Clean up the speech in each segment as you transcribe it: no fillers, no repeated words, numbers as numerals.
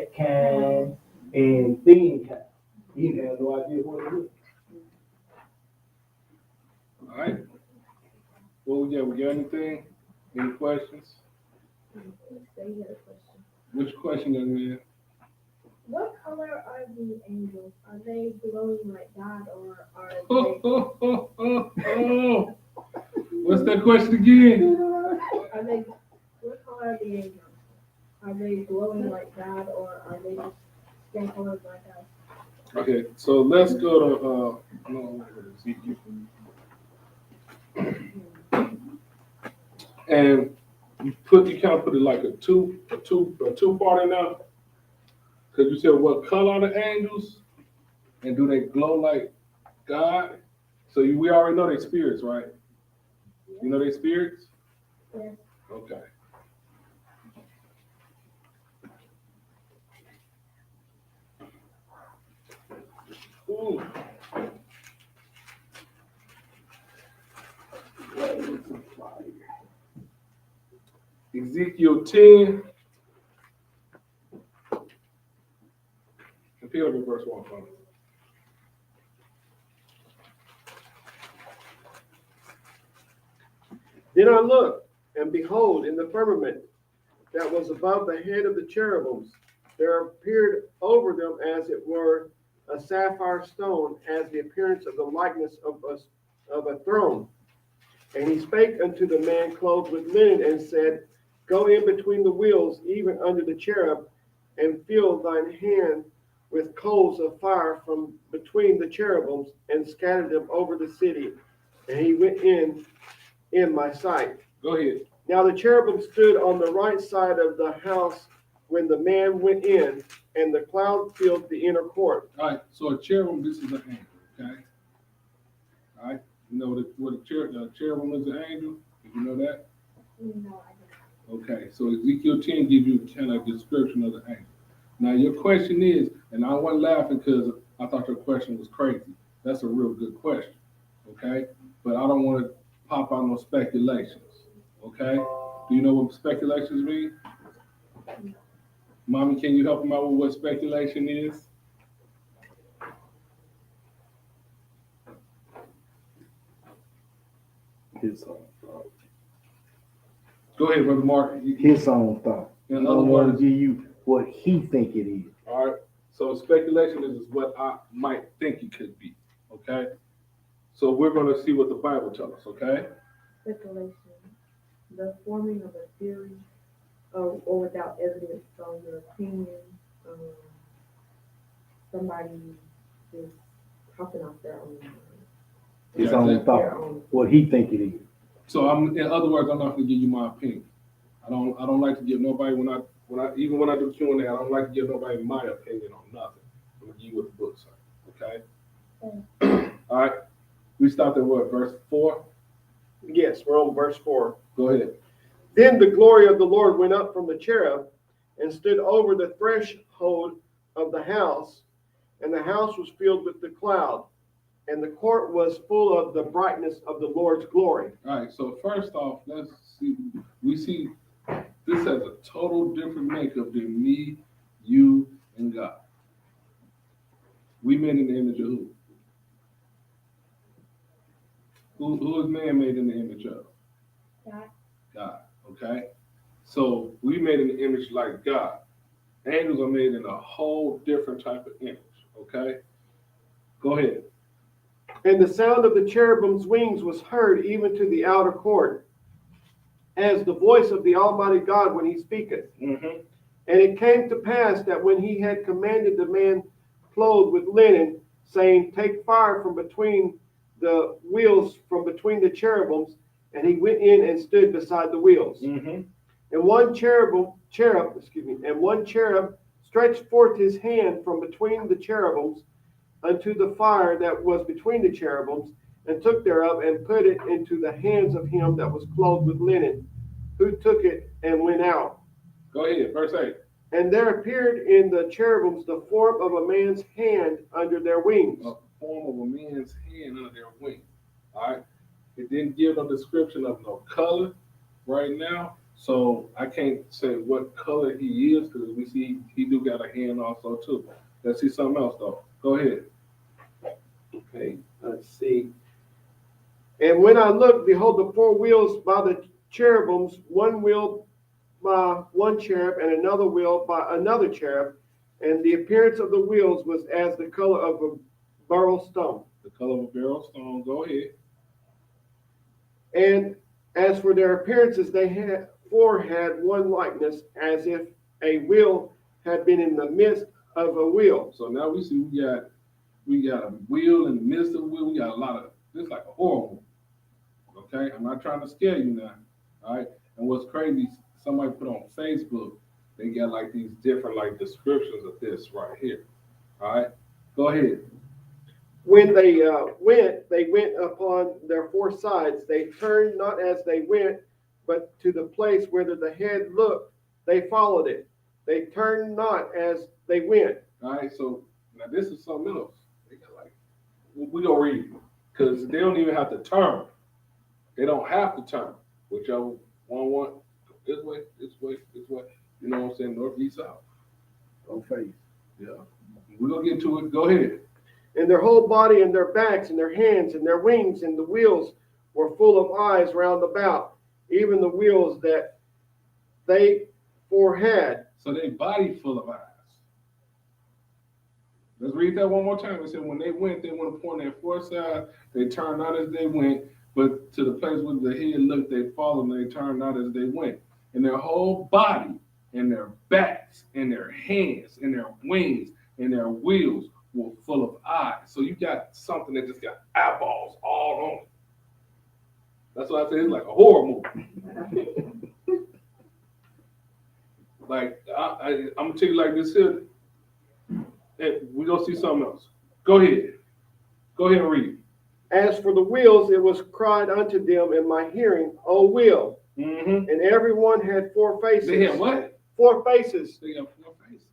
kind and thin kind. He had no idea what it was. All right. What we got? We got anything? Any questions? Which question, young man? What color are the angels? Are they glowing like God, or are Oh. What's that question again? are they? What color are the angels? Are they glowing like God, or are they just skin colored like us? Okay, so let's go to no, Ezekiel. And you kind of put it like a two part in there. Because you said what color are the angels? And do they glow like God? So we already know they spirits, right? You know they spirits? Yes. Okay. Ooh. Ezekiel 10. And pick up in verse 1 for me. Then I looked, and behold, in the firmament that was above the head of the cherubims, there appeared over them as it were a sapphire stone, as the appearance of the likeness of a throne. And he spake unto the man clothed with linen, and said, Go in between the wheels, even under the cherub, and fill thine hand with coals of fire from between the cherubims, and scatter them over the city. And he went in my sight. Go ahead. Now the cherubim stood on the right side of the house when the man went in, and the cloud filled the inner court. All right, so a cherubim, this is an angel, okay? All right, you know what a cherubim is an angel? Did you know that? No, I don't. Okay, so Ezekiel 10 gives you kind of a description of the angel. Now your question is, and I wasn't laughing because I thought your question was crazy. That's a real good question, okay? But I don't want to pop out no speculations, okay? Do you know what speculations mean? Mommy, can you help him out with what speculation is? His own thought. Go ahead, Brother Mark. His own thought. In I other don't want words, to give you what he think it is. all right. So speculation is what I might think it could be. Okay. So we're going to see what the Bible tells us. Okay. Speculation, the forming of a theory, or without evidence from your opinion. Um, Somebody just talking off their own mind. His Yeah, own exactly. Their thought. own. What he think it is. So in other words, I'm not going to give you my opinion. I don't like to give nobody when I do Q&A, I don't like to give nobody my opinion on nothing. I'm going to give you what the book says. Okay. All right. We stopped at what, verse 4? Yes, we're on verse 4. Go ahead. Then the glory of the Lord went up from the cherub and stood over the threshold of the house, and the house was filled with the cloud, and the court was full of the brightness of the Lord's glory. All right. So first off, let's see. We see this has a total different makeup than me, you, and God. We made in the image of who? Who is man made in the image of? God. God. Okay. So we made in the image like God. Angels are made in a whole different type of image. Okay. Go ahead. And the sound of the cherubim's wings was heard even to the outer court, as the voice of the Almighty God when he speaketh. Mm-hmm. And it came to pass that when he had commanded the man clothed with linen, saying, Take fire from between the wheels, from between the cherubims, and he went in and stood beside the wheels. Mm-hmm. And one cherub stretched forth his hand from between the cherubims unto the fire that was between the cherubims, and took thereof and put it into the hands of him that was clothed with linen, who took it and went out. Go ahead. Verse 8. And there appeared in the cherubims the form of a man's hand under their wings. A form of a man's hand under their wing. All right. It didn't give no description of no color right now. So I can't say what color he is because we see he do got a hand also too. Let's see something else though. Go ahead. Okay, let's see. And when I looked, behold, the four wheels by the cherubims, one wheel by one cherub, and another wheel by another cherub. And the appearance of the wheels was as the color of a beryl stone. The color of a beryl stone. Go ahead. And as for their appearances, they had one likeness, as if a wheel had been in the midst of a wheel. So now we see we got a wheel in the midst of the wheel. We got a lot of this like a horror movie. Okay, I'm not trying to scare you now. All right. And what's crazy, somebody put on Facebook, they got like these different like descriptions of this right here. All right. Go ahead. When they went upon their four sides. They turned not as they went, but to the place whither the head looked, they followed it. They turned not as they went. All right. So now this is something else. They got like we gonna read it because they don't even have to turn. They don't have to turn. Whichever one want this way, this way, this way. You know what I'm saying? North, east, south. Go face. Yeah. We're gonna get to it. Go ahead. And their whole body and their backs and their hands and their wings and the wheels were full of eyes round about, even the wheels that they four had. So their body full of eyes. Let's read that one more time. It said when they went upon their four sides, they turned not as they went, but to the place where the head looked, they followed, and they turned not as they went. And their whole body and their backs and their hands and their wings and their wheels were full of eyes. So you got something that just got eyeballs all on it. That's why I say it's like a horror movie. Like I'm gonna tell you like this here. And we gonna see something else. Go ahead. Go ahead and read. As for the wheels, it was cried unto them in my hearing, O wheel. Mm-hmm. And every one had four faces. They had what? Four faces. They got four faces.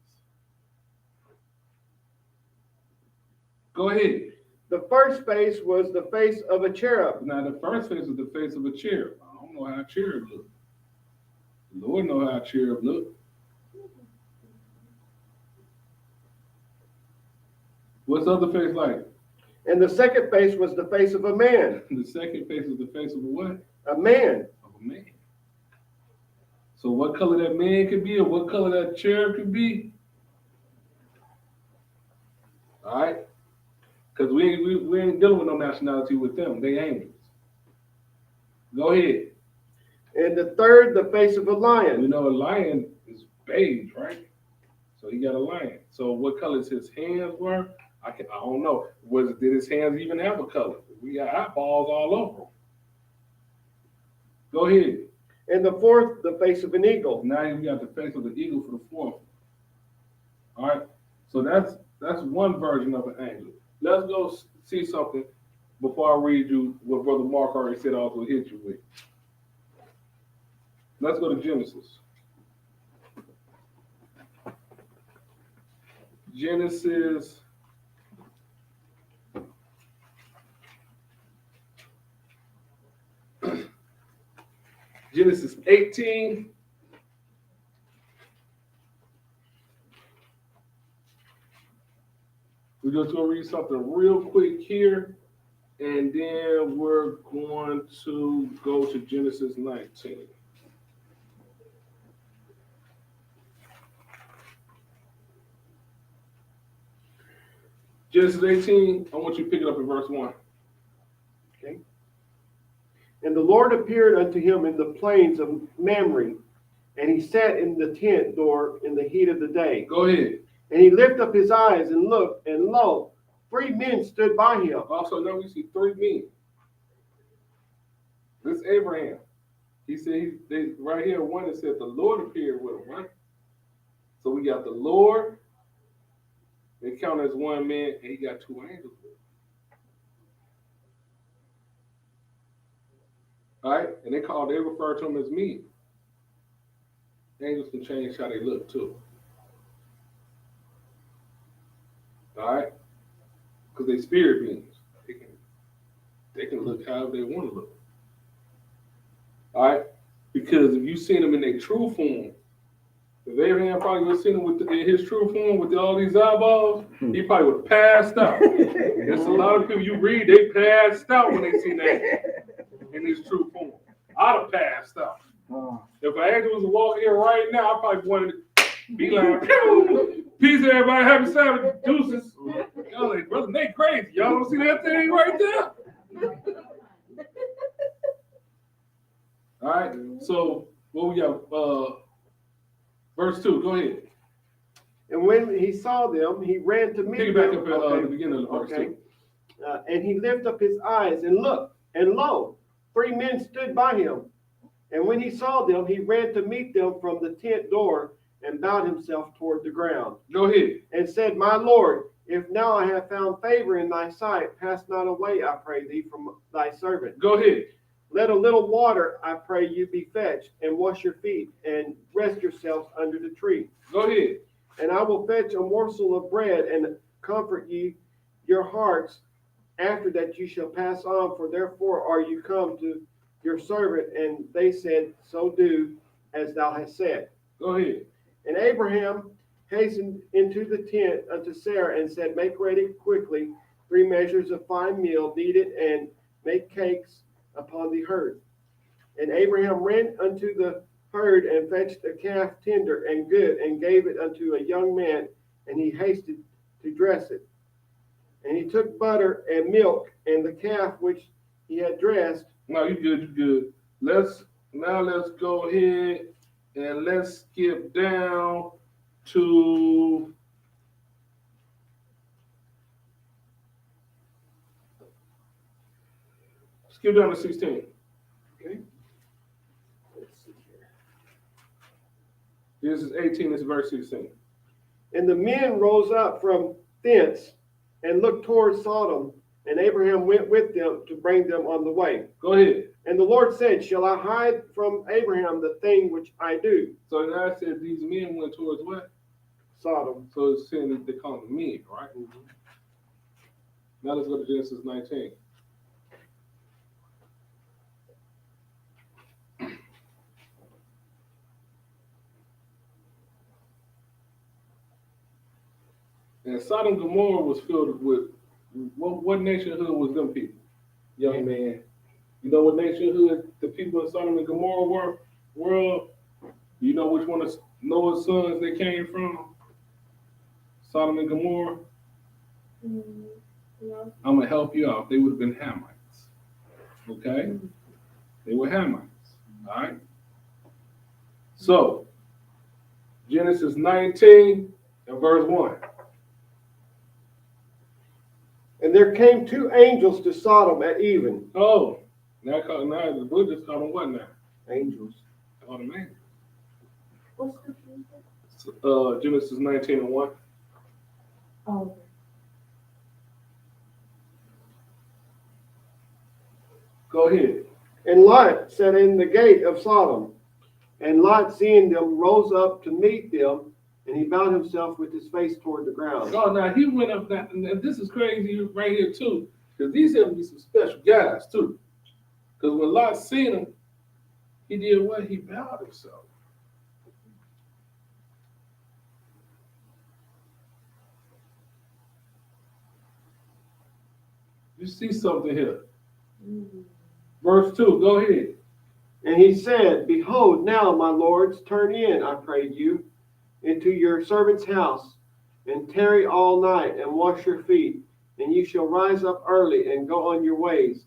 Go ahead. The first face was the face of a cherub. Now the first face is the face of a cherub. I don't know how a cherub look. The Lord know how a cherub look. What's the other face like? And the second face was the face of a man. The second face is the face of a what? A man. Of a man. So what color that man could be or what color that cherub could be? All right? Because we ain't dealing with no nationality with them. They angels. Go ahead. And the third, the face of a lion. You know, a lion is beige, right? So he got a lion. So what colors his hands were? I don't know. Did his hands even have a color? We got eyeballs all over them. Go ahead. And the fourth, the face of an eagle. Now we got the face of the eagle for the fourth. All right. So that's one version of an angel. Let's go see something before I read you what Brother Mark already said I was going to hit you with. Let's go to Genesis. Genesis. Genesis 18. We're just going to read something real quick here, and then we're going to go to Genesis 19. Genesis 18, I want you to pick it up in verse 1. Okay. And the Lord appeared unto him in the plains of Mamre, and he sat in the tent door in the heat of the day. Go ahead. And he lifted up his eyes and looked, and lo, 3 men stood by him. Also, now we see 3 men. This is Abraham. He said, right here, one that said the Lord appeared with him, right? So we got the Lord, they count as one man, and he got 2 angels with him. All right? And they refer to him as me. Angels can change how they look too. All right? Because they spirit beings. They can look however they want to look. All right? Because if you seen them in their true form, if Abraham probably would have seen him in his true form with all these eyeballs, he probably would have passed out. There's a lot of people you read, they passed out when they seen that in his true form. I'd have passed out. If an angel was walking here right now, I probably wanted to be like, peace, everybody, happy Sabbath, deuces. Y'all like, brother Nate crazy. Y'all don't see that thing right there? All right, so what we got? Verse 2, go ahead. And when he saw them, he ran to meet Pick it them. back up at the beginning of the verse 2. And he lifted up his eyes and looked, and lo, 3 men stood by him. And when he saw them, he ran to meet them from the tent door and bowed himself toward the ground. Go ahead. And said, My Lord, if now I have found favor in thy sight, pass not away, I pray thee, from thy servant. Go ahead. Let a little water, I pray you, be fetched, and wash your feet, and rest yourselves under the tree. Go ahead. And I will fetch a morsel of bread, and comfort ye your hearts. After that you shall pass on, for therefore are you come to your servant. And they said, So do as thou hast said. Go ahead. And Abraham hastened into the tent unto Sarah, and said, Make ready quickly 3 measures of fine meal, knead it, and make cakes upon the herd. And Abraham ran unto the herd, and fetched a calf tender and good, and gave it unto a young man, and he hasted to dress it. And he took butter and milk, and the calf which he had dressed. No, you good, you good. Let's go ahead and let's skip down to skip down to 16. Okay. Let's see here. This is 18, this is verse 16. And the men rose up from thence and looked toward Sodom, and Abraham went with them to bring them on the way. Go ahead. And the Lord said, Shall I hide from Abraham the thing which I do? So now I said these men went towards what? Sodom. So it's saying that they call them men, right? Now let's go to Genesis 19. And Sodom and Gomorrah was filled with, what nationhood was them people? Young man. You know what nationhood the people in Sodom and Gomorrah were? You know which one of Noah's sons they came from? Sodom and Gomorrah? No. I'm going to help you out. They would have been Hamites. Okay? They were Hamites. All right? So, Genesis 19 and verse 1. And there came 2 angels to Sodom at even. Oh, now the book just called them what now? Angels. Called them angels. What scripture is that? Genesis 19 and 1. Oh, Go ahead. And Lot sat in the gate of Sodom. And Lot, seeing them, rose up to meet them, and he bowed himself with his face toward the ground. Oh, now he went up that, and this is crazy right here too, because these have to be some special guys too. Because when Lot seen him, he did what? He bowed himself. You see something here. Verse 2, go ahead. And he said, Behold, now, my lords, turn in, I pray you, into your servant's house, and tarry all night, and wash your feet, and you shall rise up early, and go on your ways.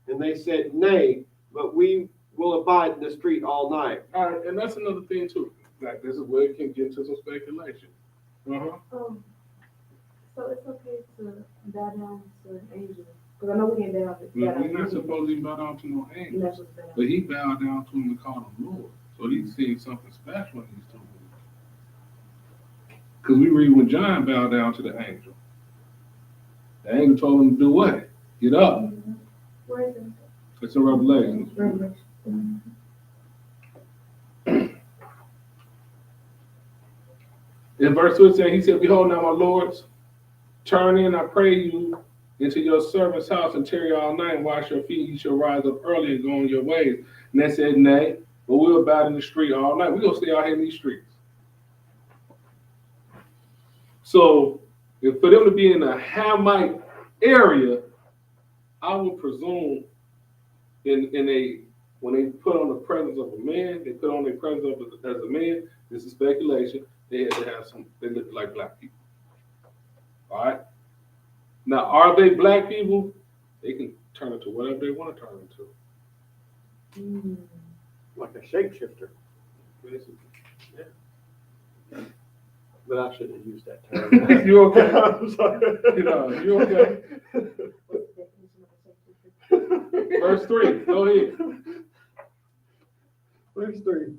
And they said, Nay, but we will abide in the street all night. All right, and that's another thing too. Like, this is where it can get into some speculation. so it's okay to bow down to an angel. Because I know we can't bow down to We're not supposed to bow down to no angel. That's what's bow. But he bowed down to him and called him Lord. So he's seeing something special in these two movies. Because we read when John bowed down to the angel. The angel told him to do what? Get up. Where is it? It's in Revelation. Revelation. In verse 15, he said, Behold now, my lords, turn in, I pray you, into your servant's house and tarry all night and wash your feet. You shall rise up early and go on your ways. And they said, Nay, but we're about in the street all night. We're gonna stay out here in these streets. So if for them to be in a Hamite area, I would presume in a when they put on the presence of a man, they put on their presence as a man. This is speculation. They had to have some. They look like black people. All right. Now, are they black people? They can turn into whatever they want to turn into. Like a shapeshifter. Basically. Yeah. But I shouldn't have used that term. You okay? I'm sorry. You okay? Verse 3. Go ahead. Verse 3.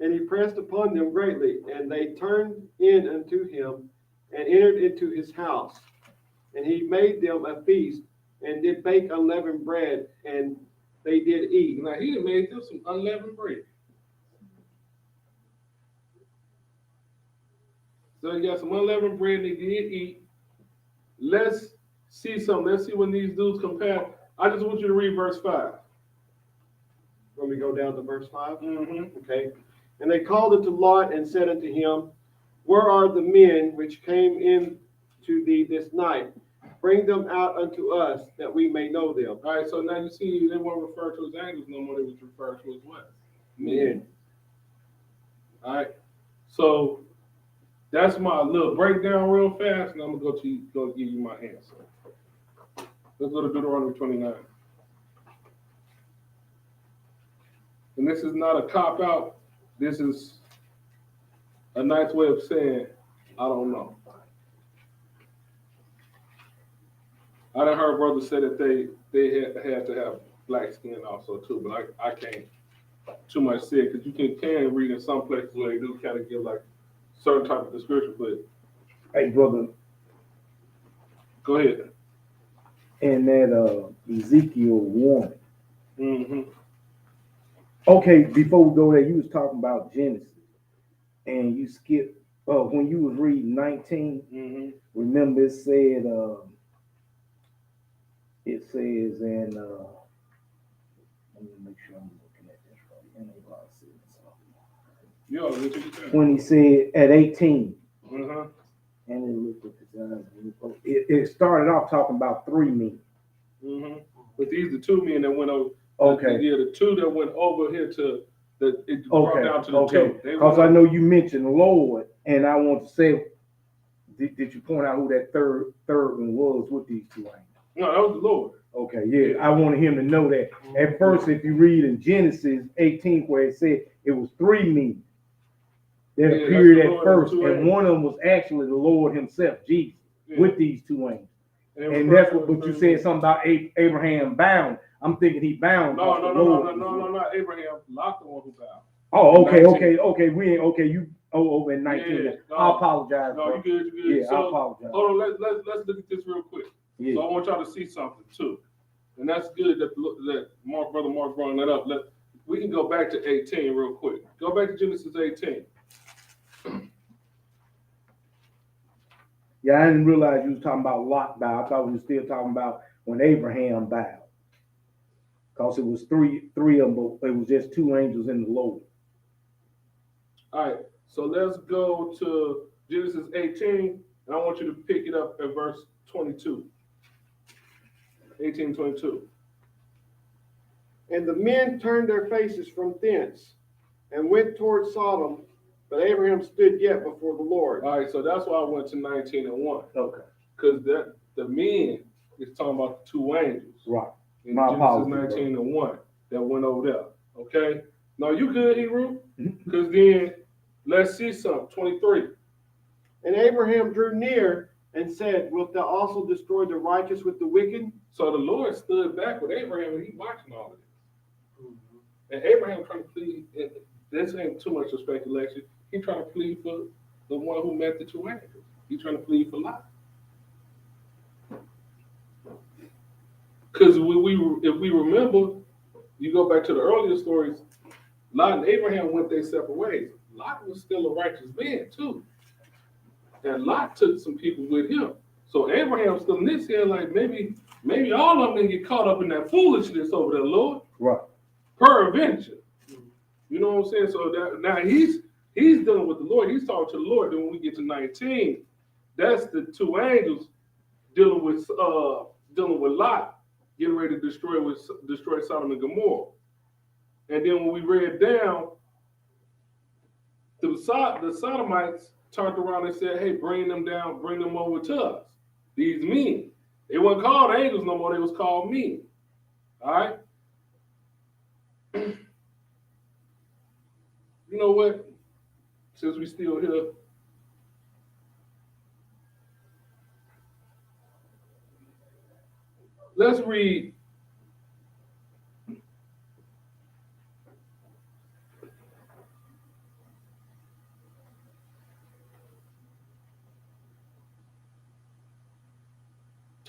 And he pressed upon them greatly, and they turned in unto him, and entered into his house. And he made them a feast, and did bake unleavened bread, and they did eat. Now he made them some unleavened bread. So you got some unleavened bread, and they did eat. Let's see something. Let's see when these dudes compare. I just want you to read verse 5. When we go down to verse 5. Mm-hmm. Okay. And they called unto Lot and said unto him, Where are the men which came in to thee this night? Bring them out unto us, that we may know them. All right, so now you see they weren't referred to as angels no more. They was referred to as what? Men. All right. So that's my little breakdown real fast, and I'm gonna go give you my answer. Let's go to Deuteronomy 29. And this is not a cop-out. This is a nice way of saying, I don't know. I done heard brothers say that they had to have black skin also too, but I can't too much say it because you can read in some places where they do kind of give like certain type of description, but Hey, brother, go ahead. in that Ezekiel 1. Mm-hmm. Okay, before we go there, you was talking about Genesis, and you skipped. When you was reading 19, Mm-hmm. remember it said in let me make sure I'm looking at this right. You ought to look at your time. When he said at 18, Uh-huh. and it looked at his eyes. It started off talking about 3 men. Mm-hmm. But these are 2 men that went over. Okay. Yeah, the 2 that went over here to it brought down to the 2. Because I know you mentioned Lord, and I want to say, did you point out who that third one was with these 2 angels? No, that was the Lord. Okay, yeah, I wanted him to know that. At first, if you read in Genesis 18, where it said it was 3 men that appeared at first, and one of them was actually the Lord himself, Jesus, with these 2 angels. And that's what, but you said something about Abraham bound. I'm thinking he bound. No, not Abraham. Lot the one who bowed. Oh, okay. We ain't okay. You over in 19. Yeah, no, I apologize. No, bro. you good. Yeah, So, I apologize. hold on, let's look at this real quick. Yeah. So I want y'all to see something too, and that's good that brother Mark brought that up. We can go back to 18 real quick. Go back to Genesis 18. Yeah, I didn't realize you was talking about Lot bow. I thought we were still talking about when Abraham bowed. Because it was three of them, but it was just 2 angels in the Lord. All right, so let's go to Genesis 18, and I want you to pick it up at verse 22. 18:22. And the men turned their faces from thence, and went toward Sodom, but Abraham stood yet before the Lord. All right, so that's why I went to 19:1. Okay. Because the men is talking about the 2 angels. Right. In My Genesis apologies, 19:1 that went over there. Okay? Now you good, Hebrew? Mhm. Because then let's see something. 23. And Abraham drew near and said, Wilt thou also destroy the righteous with the wicked? So the Lord stood back with Abraham and he watching all of this. And Abraham trying to plead, this ain't too much of speculation. He trying to plead for the one who met the 2 angels. He trying to plead for Lot. Because if we remember, you go back to the earlier stories, Lot and Abraham went their separate ways. Lot was still a righteous man too. And Lot took some people with him. So Abraham's still in this here, like maybe all of them didn't get caught up in that foolishness over there, Lord. Right. Peradventure. You know what I'm saying? So that now he's dealing with the Lord. He's talking to the Lord. Then when we get to 19, that's the two angels dealing with Lot, getting ready to destroy Sodom and Gomorrah. And then when we read down, the Sodomites turned around and said, "Hey, bring them down, bring them over to us." These men. They weren't called angels no more. They was called men. All right. You know what? Since we still here, let's read.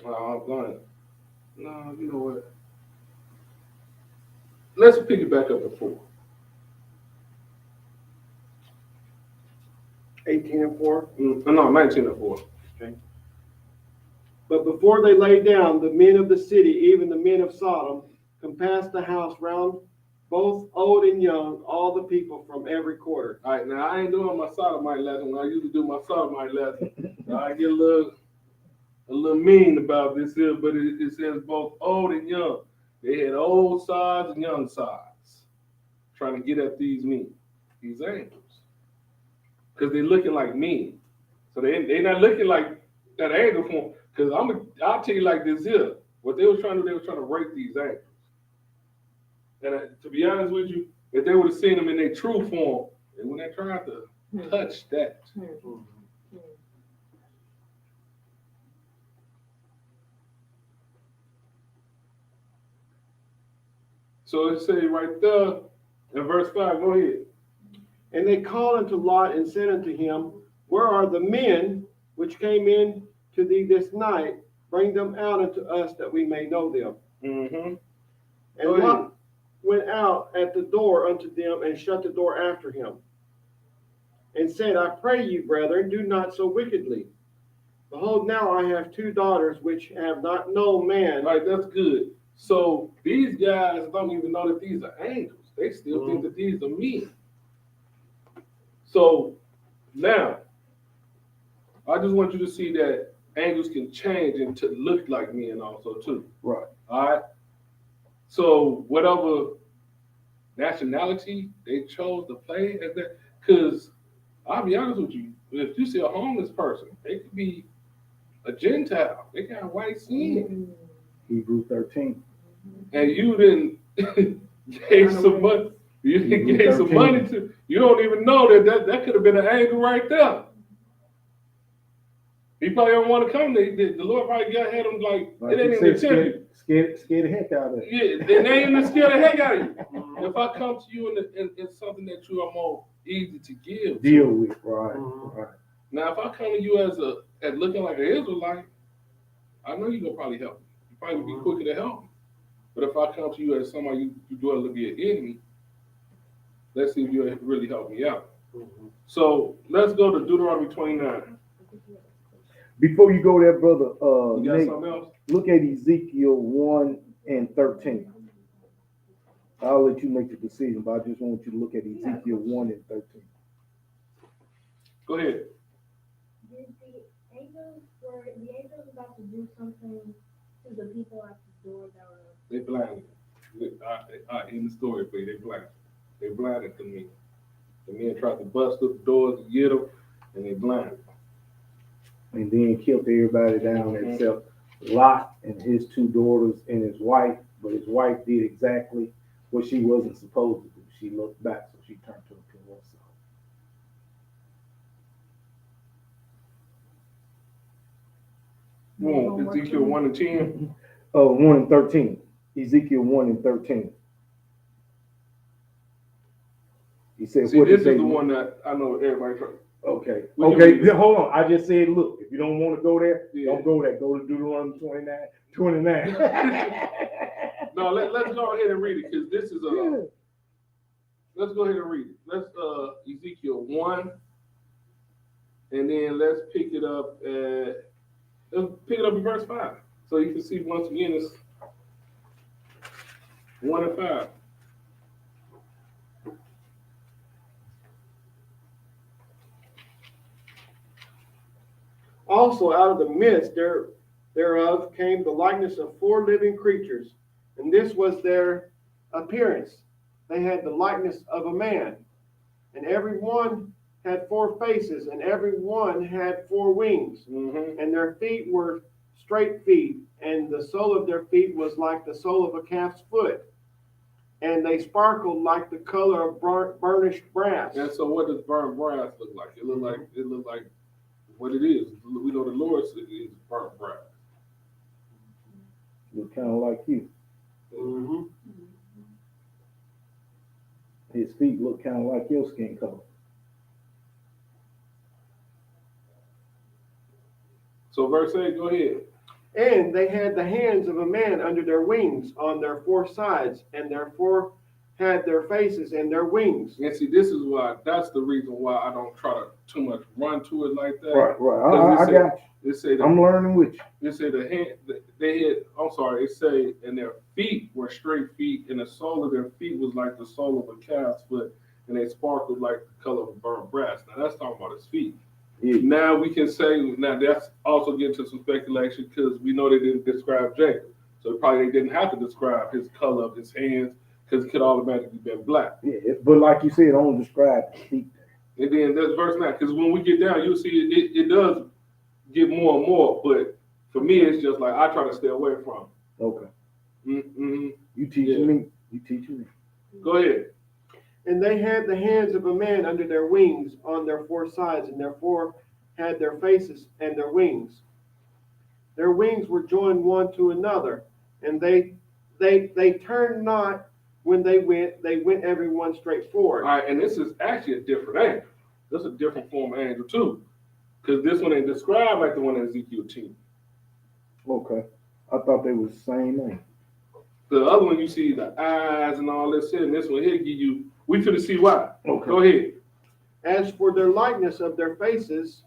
Oh, I'm going. No, you know what? Let's pick it back up to 4. 18:4. No, 19:4. Okay. But before they lay down, the men of the city, even the men of Sodom, compassed the house round, both old and young, all the people from every quarter. All right, now I ain't doing my sodomite lesson. When I usually do my sodomite lesson, I get a little mean about this here, but it says both old and young. They had old sides and young sides, trying to get at these men, these angels, because they're looking like men. So they not looking like that angel form. Because I'll tell you like this here, what they were trying to do, they were trying to rape these angels. And to be honest with you, if they would have seen them in their true form, they wouldn't have tried to touch that. So it says right there in verse 5, go ahead. And they called unto Lot and said unto him, Where are the men which came in to thee this night? Bring them out unto us that we may know them. Mm-hmm. And Lot went out at the door unto them and shut the door after him, and said, I pray you, brethren, do not so wickedly. Behold, now I have 2 daughters which have not known man. All right, that's good. So these guys don't even know that these are angels. They still think that these are men. So now, I just want you to see that angels can change and to look like men also too. Right. All right. So whatever nationality they chose to play as that, because I'll be honest with you, if you see a homeless person, they could be a Gentile. They got white skin. Hebrew 13. And you didn't gave some money. You Hebrew gave some 13. money to. You don't even know that could have been an angel right there. He probably don't want to come. The Lord probably had him like it ain't even tempted. Scared the heck out of it. Yeah, they ain't even scared the heck out of you. If I come to you in something that you are more easy to give, Deal with, right. Now, if I come to you as looking like an Israelite, I know you're gonna probably help me. You probably would be quicker to help me. But if I come to you as somebody you do to be an enemy, let's see if you really help me out. So let's go to Deuteronomy 29. Before you go there, brother, You got Nate, something else? look at Ezekiel 1 and 13. I'll let you make the decision, but I just want you to look at Ezekiel 1 and 13. Go ahead. Did the angels about to do something to the people at the door that were? They blinded. In the story for you, they blinded. They blinded the men. The men tried to bust up the doors to get them, and they blinded. And then killed everybody down except Lot and his 2 daughters and his wife. But his wife did exactly what she wasn't supposed to do. She looked back, so she turned to a pillar of salt. Ezekiel 1 and 10. 1 and 13. Ezekiel 1 and 13. He said, See, this is the one that I know everybody trying. Okay. We can Okay. read it. Hold on. I just said, look, if you don't want to go there, Yeah. don't go there. Go to Deuteronomy 29. No, let's go ahead and read it because this is Let's go ahead and read it. Let's Ezekiel 1, and then let's pick it up in verse 5, so you can see once again it's 1 and 5. Also out of the midst thereof came the likeness of 4 living creatures, and this was their appearance. They had the likeness of a man, and every one had 4 faces, and every one had 4 wings, and their feet were straight feet, and the sole of their feet was like the sole of a calf's foot, and they sparkled like the color of burnished brass. And so what does burnt brass look like? It look like what it is. We know the Lord said it is burnt brass. Look kind of like you. Mm-hmm. His feet look kind of like your skin color. So verse 8, go ahead. And they had the hands of a man under their wings on their 4 sides, and therefore had their faces and their wings. And see, that's the reason why I don't try to too much run to it like that. Right. I got you. It say I'm learning with you. It say it say, and their feet were straight feet, and the sole of their feet was like the sole of a calf's foot, and they sparkled like the color of burnt brass. Now that's talking about his feet. Yeah. Now we can say, now that's also getting to some speculation because we know they didn't describe Jacob. So probably they didn't have to describe his color of his hands because it could automatically be black. Yeah, but like you said, don't describe the feet. And then that's verse 9, because when we get down, you'll see it does get more and more, but for me, it's just like I try to stay away from it. Okay. Mm-hmm. You teaching me. You teaching me. Go ahead. And they had the hands of a man under their wings on their 4 sides, and therefore had their faces and their wings. Their wings were joined one to another, and they turned not when they went every one straight forward. All right, and this is actually a different angel. This is a different form of angel too, because this one ain't described like the one in Ezekiel 10. Okay. I thought they was the same name. The other one you see the eyes and all this shit, and this one here give you. We finna see why. Okay. Go ahead. As for their likeness of their faces,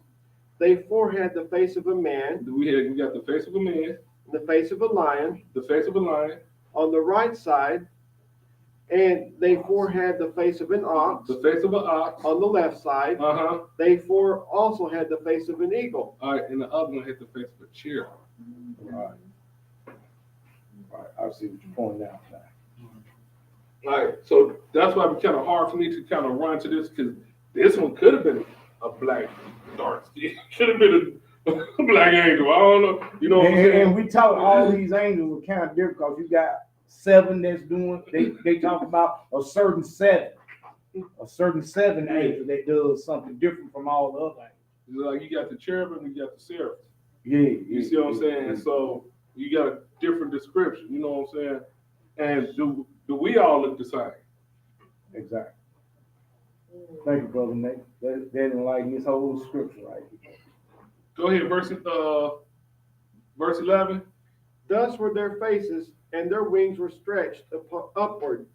they 4 had the face of a man, We got the face of a man, the face of a lion the face of a lion, on the right side, and they 4 had the face of an ox the face of an ox. on the left side. They 4 also had the face of an eagle. All right, and the other one had the face of a cherub. Right. I see what you're pointing out now. All right, so that's why it be kind of hard for me to kind of run to this because this one could have been a black dark skin. Could have been a black angel. I don't know. You know what I'm saying? And we talk all these angels were kind of different because you got 7 that's doing. They talk about a certain 7 angel that does something different from all the other angels. Like you got the cherubim and you got the seraphim. Yeah. You see what I'm saying? And so you got a different description. You know what I'm saying? And do we all look the same? Exactly. Thank you, Brother Nate. That enlightened this whole scripture right here. Go ahead, verse 11. Thus were their faces, and their wings were stretched upward.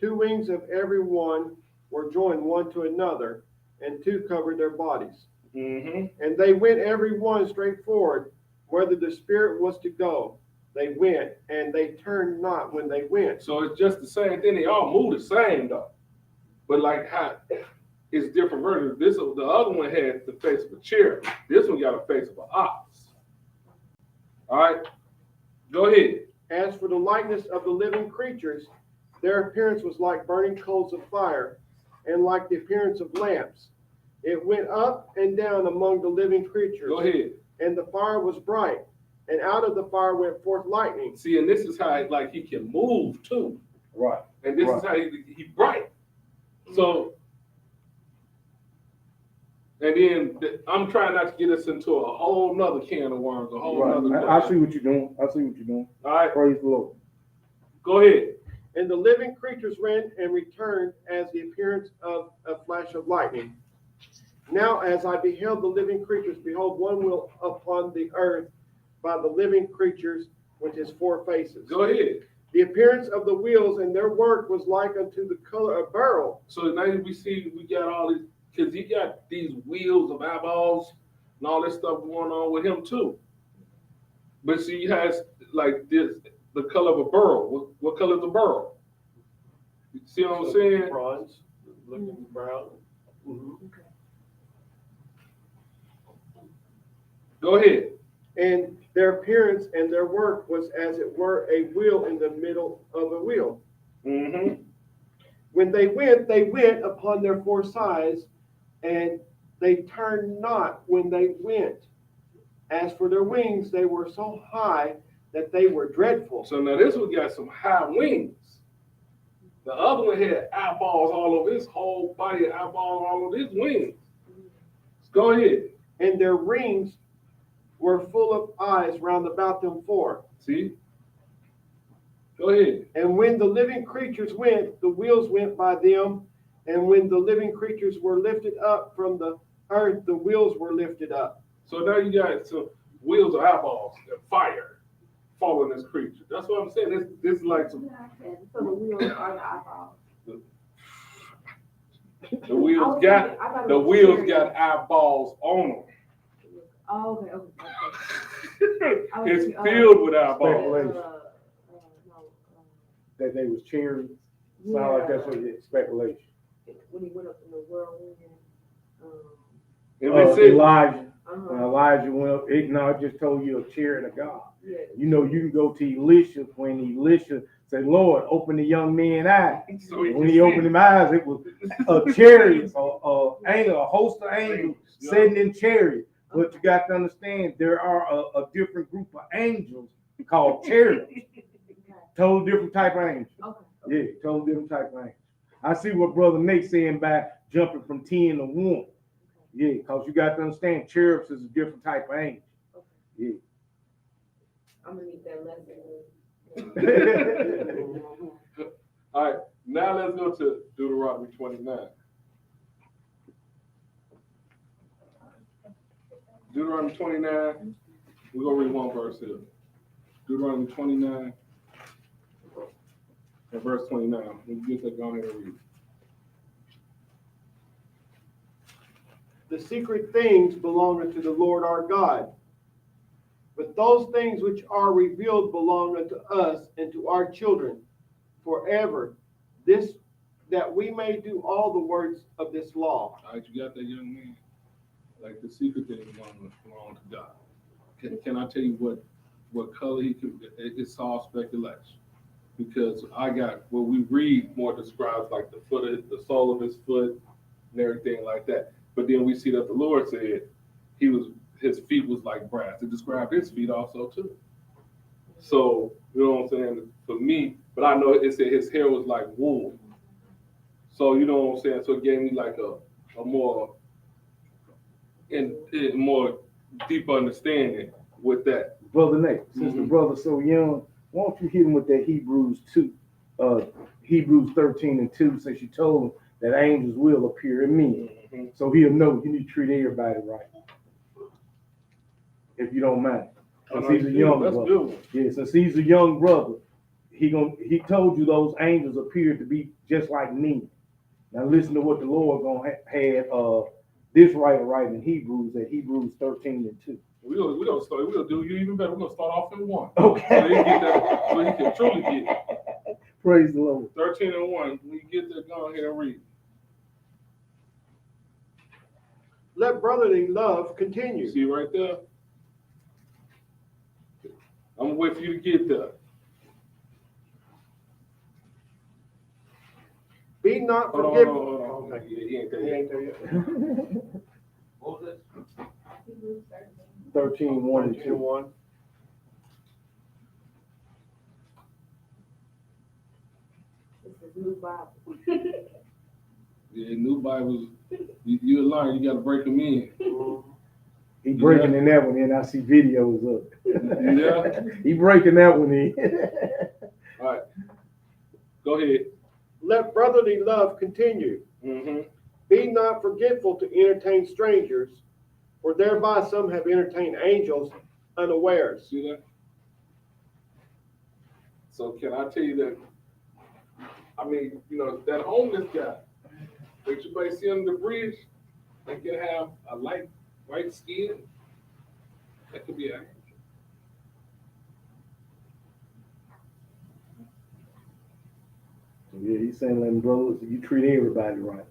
2 wings of every one were joined one to another, and 2 covered their bodies. Mm-hmm. And they went every one straight forward, whither the Spirit was to go. They went, and they turned not when they went. So it's just the same thing. They all move the same though, but like how it's different versions. The other one had the face of a cherub. This one got a face of an ox. All right, go ahead. As for the likeness of the living creatures, their appearance was like burning coals of fire, and like the appearance of lamps. It went up and down among the living creatures. Go ahead. And the fire was bright, and out of the fire went forth lightning. See, and this is how like he can move too. Right. And this is how he bright. So, and then I'm trying not to get us into a whole nother can of worms, a whole nother. I see what you're doing. All right, Praise the Lord. go ahead. And the living creatures ran and returned as the appearance of a flash of lightning. Now, as I beheld the living creatures, behold, one wheel upon the earth by the living creatures with his 4 faces. Go ahead. The appearance of the wheels and their work was like unto the color of beryl. So now we see we got all these, because he got these wheels of eyeballs and all this stuff going on with him too. But see, he has like this, the color of a beryl. What color is a beryl? You see what I'm saying? Bronze, looking brown. Go Go ahead. And their appearance and their work was as it were a wheel in the middle of a wheel. Mm-hmm. When they went upon their four sides, and they turned not when they went. As for their wings, they were so high that they were dreadful. So now this one got some high wings. The other one had eyeballs all over his whole body, eyeballs all over his wings. Go ahead. And their rings were full of eyes round about them four. See? Go ahead. And when the living creatures went, the wheels went by them. And when the living creatures were lifted up from the earth, the wheels were lifted up. So now you got some wheels of eyeballs and fire following this creature. That's what I'm saying. This is like some. And so the wheels are the eyeballs. The wheels got eyeballs on them. Oh, okay. It's filled with eyeballs. Speculation. That they was chariots. Sound like that's what you speculation. When he went up in the whirlwind. And they said, Elijah. When Elijah went up, it just told you a chariot of God. Yeah. You know, you can go to Elisha when Elisha said, Lord, open the young man's eyes. so When he opened his eyes, it was a chariot, a host of angels sitting in chariots. But you got to understand, there are a different group of angels called chariots. Total different type of angels. Okay. Yeah, total different type of angels. I see what Brother Nate saying by jumping from 10 to 1. Yeah, because you got to understand, cherubs is a different type of angel. Yeah. I'm gonna need that lesson. all right, now let's go to Deuteronomy 29. Deuteronomy 29, we're going to read one verse here. Deuteronomy 29 and verse 29. When you get that, go ahead and read it. The secret things belong unto the Lord our God. But those things which are revealed belong unto us and to our children forever, this that we may do all the words of this law. All right, you got that, young man? Like the secret things belong to God. Can I tell you what color he could? It's all speculation, because I got what we read more describes like the foot of the sole of his foot and everything like that. But then we see that the Lord said his feet was like brass. It described his feet also too. So you know what I'm saying? For me, but I know it said his hair was like wool. So you know what I'm saying? So it gave me like a more more deep understanding with that. Brother Nate, since the brother's so young, why don't you hit him with that Hebrews 13 and 2, since you told him that angels will appear in me. Mm-hmm. So he'll know you need to treat everybody right. If you don't mind. Because he's a young That's brother. good. Yeah, since he's a young brother, he told you those angels appeared to be just like me. Now listen to what the Lord had this writer in Hebrews at Hebrews 13 and 2. We'll do you even better. We're gonna start off in 1. Okay. So he get that, so he can truly get it. Praise the Lord. 13 and 1. When you get there, go ahead and read. Let brotherly love continue. See right there? I'm gonna wait for you to get there. Be not Hold forgetful. on. Okay. He ain't there He yet. ain't there yet. What was that? 13, 1 and 2. 1. This is new Bible. Yeah, new Bibles. You learn. You got to break them in. He breaking in that one in. I see videos of it. Yeah. He breaking that one in. All right. Go ahead. Let brotherly love continue. Mm-hmm. Be not forgetful to entertain strangers, for thereby some have entertained angels unawares. See that? So can I tell you that? I mean, you know, that homeless guy that you may see under the bridge, they can have a light white skin. That could be an angel. Yeah, he's saying, "Let brothers, you treat everybody right.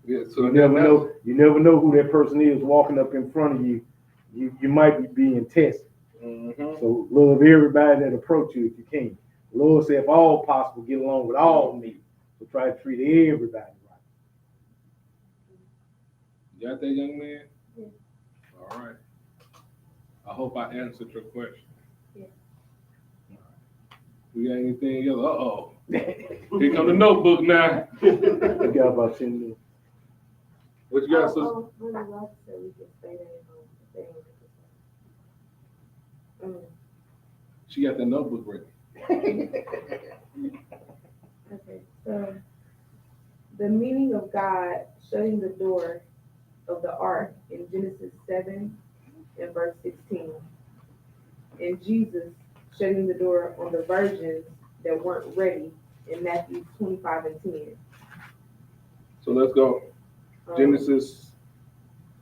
Yeah. So You never know. You never know who that person is walking up in front of you You might be being tested. Mm-hmm. So love everybody that approach you if you can. The Lord said, if all possible, get along with all men. So try to treat everybody right. You got that, young man? Yeah. All right. I hope I answered your question. Yeah. All right. We got anything else? Uh-oh. Here come the notebook now. You got about 10 minutes. What you got, sister? Brother Ross said we can stay there and She got that notebook ready. Okay, so the meaning of God shutting the door of the ark in Genesis 7 and verse 16, and Jesus shutting the door on the virgins that weren't ready in Matthew 25 and 10. So let's go. Genesis.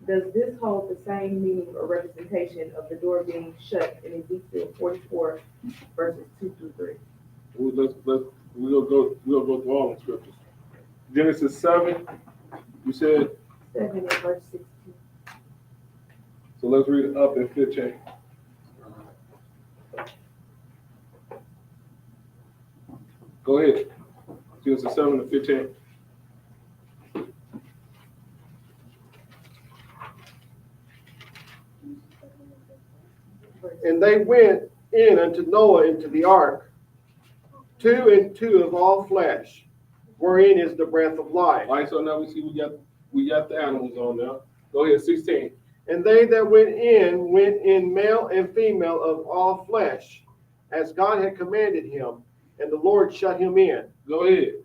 Does this hold the same meaning or representation of the door being shut in Ezekiel 44 verses 2 through 3? We'll go through all the scriptures. Genesis 7, you said. 7 and verse 16. So let's read it up in 15. Go ahead. Genesis 7 and 15. And they went in unto Noah into the ark, 2 and 2 of all flesh, wherein is the breath of life. All right, so now we see we got the animals on now. Go ahead, 16. And they that went in male and female of all flesh, as God had commanded him, and the Lord shut him in. Go ahead.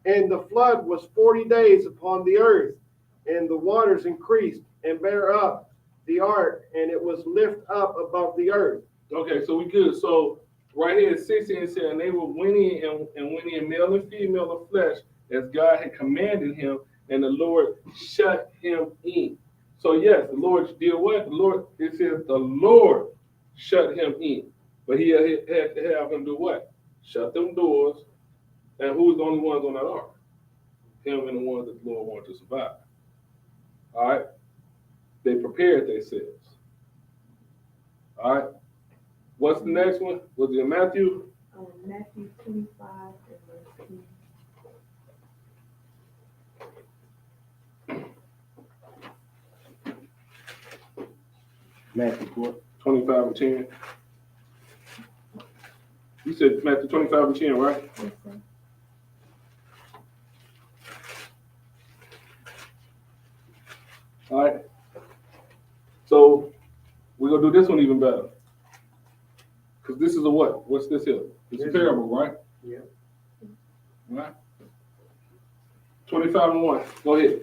And the flood was 40 days upon the earth, and the waters increased and bare up the ark, and it was lift up above the earth. Okay, so we good. So right here, 16 saying they were went in male and female of flesh, as God had commanded him, and the Lord shut him in. So yes, the Lord did what? The Lord, it says the Lord shut him in. But he had to have him do what? Shut them doors. And who was the only ones on that ark? Him and the ones that the Lord wanted to survive. All right? They prepared themselves. All right? What's the next one? Was it Matthew? Matthew 25 and verse 10. Matthew what? 25 and 10. You said Matthew 25 and 10, right? Yes, sir. All right. So we're gonna do this one even better. Because this is a what? What's this here? It's a parable, right? Yeah. Right? 25 and 1. Go ahead.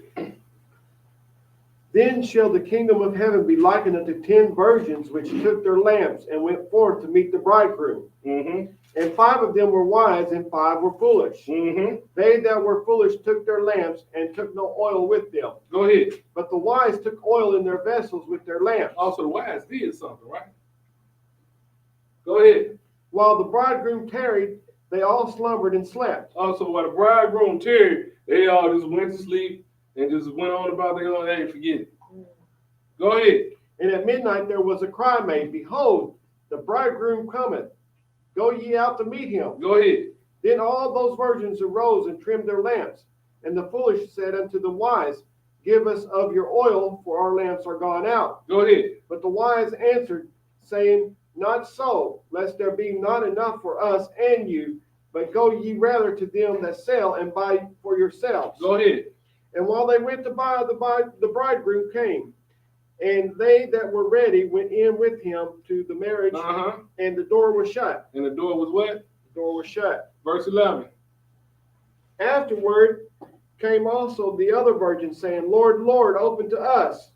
Then shall the kingdom of heaven be likened unto 10 virgins which took their lamps and went forth to meet the bridegroom. Mm-hmm. And 5 of them were wise, and 5 were foolish. Mm-hmm. They that were foolish took their lamps, and took no oil with them. Go ahead. But the wise took oil in their vessels with their lamps. Also, the wise did something, right? Go ahead. While the bridegroom tarried, they all slumbered and slept. Also, while the bridegroom tarried, they all just went to sleep and just went on about their own. Hey, forget it. Go ahead. And at midnight there was a cry made, Behold, the bridegroom cometh. Go ye out to meet him. Go ahead. Then all those virgins arose and trimmed their lamps. And the foolish said unto the wise, Give us of your oil, for our lamps are gone out. Go ahead. But the wise answered, saying, Not so, lest there be not enough for us and you, but go ye rather to them that sell and buy for yourselves. Go ahead. And while they went to buy, the bridegroom came. And they that were ready went in with him to the marriage, and the door was shut. And the door was what? The door was shut. Verse 11. Afterward came also the other virgins, saying, Lord, Lord, open to us.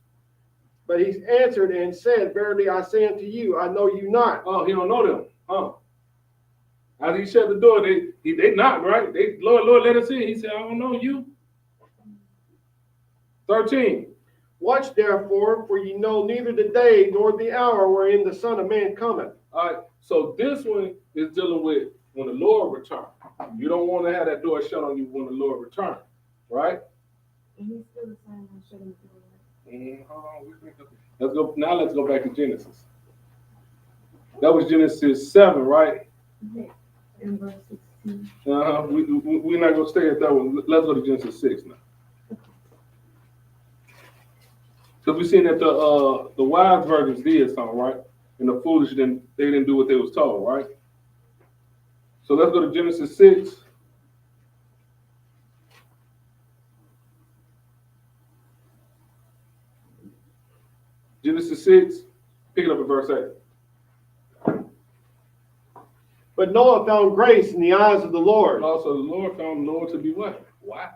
But he answered and said, Verily I say unto you, I know you not. Oh, he don't know them. As he shut the door, they knocked, right? They, Lord, let us in. He said, I don't know you. 13. Watch therefore, for ye know neither the day nor the hour wherein the Son of Man cometh. All right, so this one is dealing with when the Lord returns. You don't want to have that door shut on you when the Lord returns, right? And he's still the same one shutting the door. Hold on, Let's go back to Genesis. That was Genesis 7, right? In verse 16. We're not gonna stay at that one. Let's go to Genesis 6 now. Because we seen that the wise virgins did something, right? And the foolish they didn't do what they was told, right? So let's go to Genesis 6. Genesis 6, pick it up at verse 8. But Noah found grace in the eyes of the Lord. Also, the Lord found Noah to be what? Wise.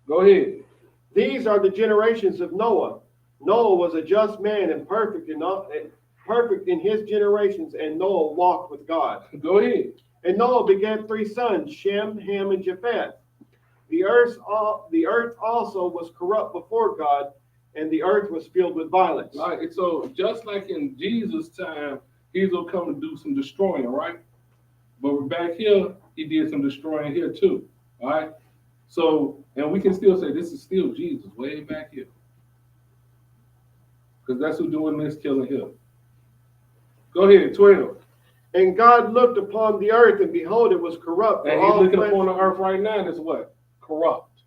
Go ahead. These are the generations of Noah. Noah was a just man and perfect in his generations, and Noah walked with God. Go ahead. And Noah begat 3 sons, Shem, Ham, and Japheth. The earth also was corrupt before God, and the earth was filled with violence. Right. So just like in Jesus' time, he's gonna come and do some destroying, right? But back here, he did some destroying here too. All right. So, and we can still say this is still Jesus way back here. Because that's who's doing this killing here. Go ahead, 12. And God looked upon the earth, and behold, it was corrupt. And he's looking upon the earth right now, and it's what? Corrupt.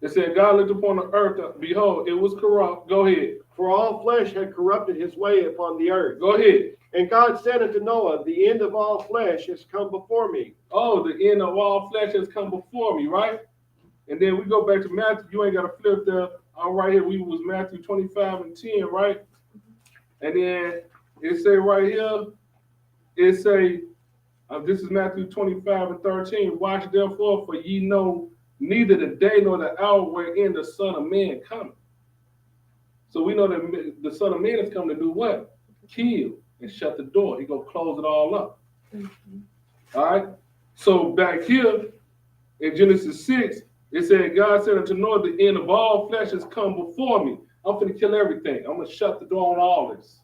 It said God looked upon the earth, and behold, it was corrupt. Go ahead. For all flesh had corrupted his way upon the earth. Go ahead. And God said unto Noah, the end of all flesh has come before me. Oh, the end of all flesh has come before me, right? And then we go back to Matthew. You ain't got to flip there. I'm right here. We was Matthew 25 and 10, right? And then it say right here, it say, this is Matthew 25 and 13. Watch therefore, for ye know neither the day nor the hour wherein the Son of Man cometh. So we know that the Son of Man is coming to do what? Kill and shut the door. He gonna close it all up. All right. So back here in Genesis 6, it said, God said unto Noah, the end of all flesh has come before me. I'm going to kill everything. I'm going to shut the door on all this.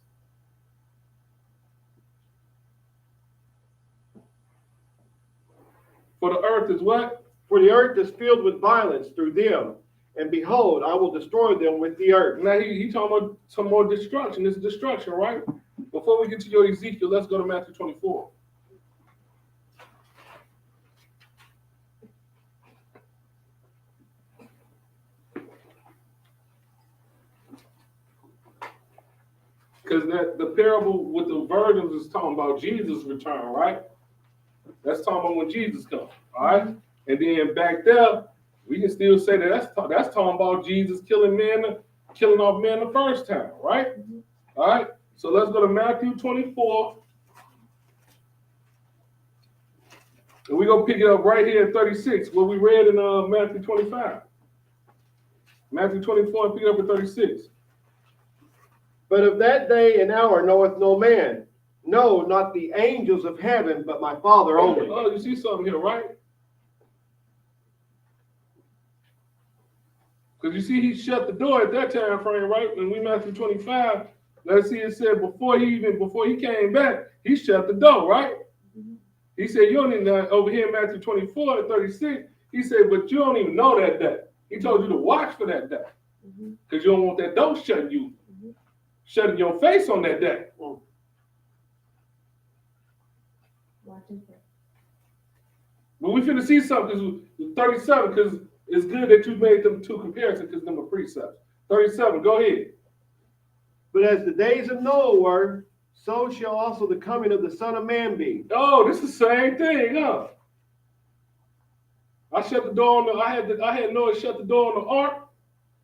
For the earth is what? For the earth is filled with violence through them. And behold, I will destroy them with the earth. Now he talking about some more destruction. This is destruction, right? Before we get to your Ezekiel, let's go to Matthew 24. Because the parable with the virgins is talking about Jesus' return, right? That's talking about when Jesus comes, all right? And then back there, we can still say that that's talking about Jesus killing off men the first time, right? All right. So let's go to Matthew 24. And we're going to pick it up right here at 36, what we read in Matthew 25. Matthew 24 and pick it up at 36. But of that day and hour knoweth no man, no, not the angels of heaven, but my Father only. Oh, you see something here, right? Because you see, he shut the door at that time frame, right? When we Matthew 25, let's see, it said before he came back, he shut the door, right? He said, you don't even know, over here in Matthew 24 and 36, he said, but you don't even know that day. He told you to watch for that day. Because you don't want that door shutting your face on that day. But we finna see something, because 37, because it's good that you made them two comparisons, because them are precepts. 37, go ahead. But as the days of Noah were, so shall also the coming of the Son of Man be. Oh, this is the same thing, huh? I shut the door on I had Noah shut the door on the ark,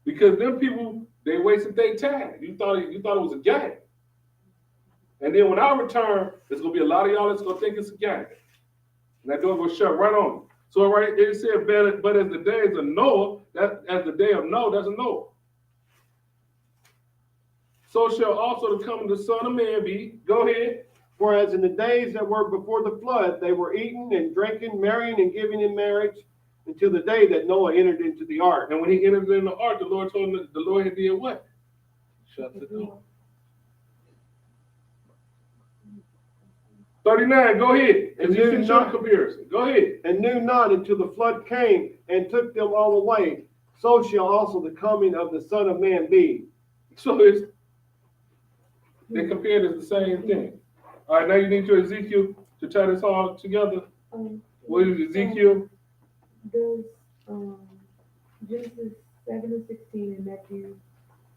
because them people, they wasted their time. You thought it was a game. And then when I return, there's gonna be a lot of y'all that's gonna think it's a game. And that door will shut right on you. So right, it said, but as the days of Noah, as the day of Noah, that's a Noah. So shall also the coming of the Son of Man be. Go ahead. For as in the days that were before the flood, they were eating and drinking, marrying and giving in marriage, until the day that Noah entered into the ark. And when he entered in the ark, the Lord told him that the Lord had did what? Shut the door. 39, go ahead. And And you do finish your not- comparison. Go ahead. and knew not until the flood came and took them all away. So shall also the coming of the Son of Man be. So they compared as the same thing. All right, now you need your Ezekiel to tie this all together. What is Ezekiel? Does Genesis 7:16 and Matthew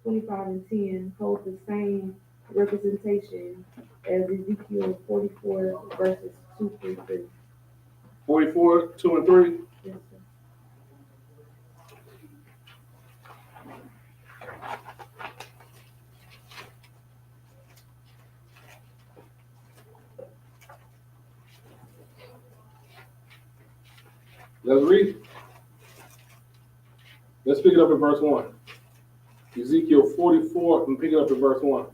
25:10 hold the same representation as Ezekiel 44 verses 2 through 3? 44, 2 and 3. Yes, sir. Let's read it. Let's pick it up at verse 1. Ezekiel 44 and pick it up at verse 1.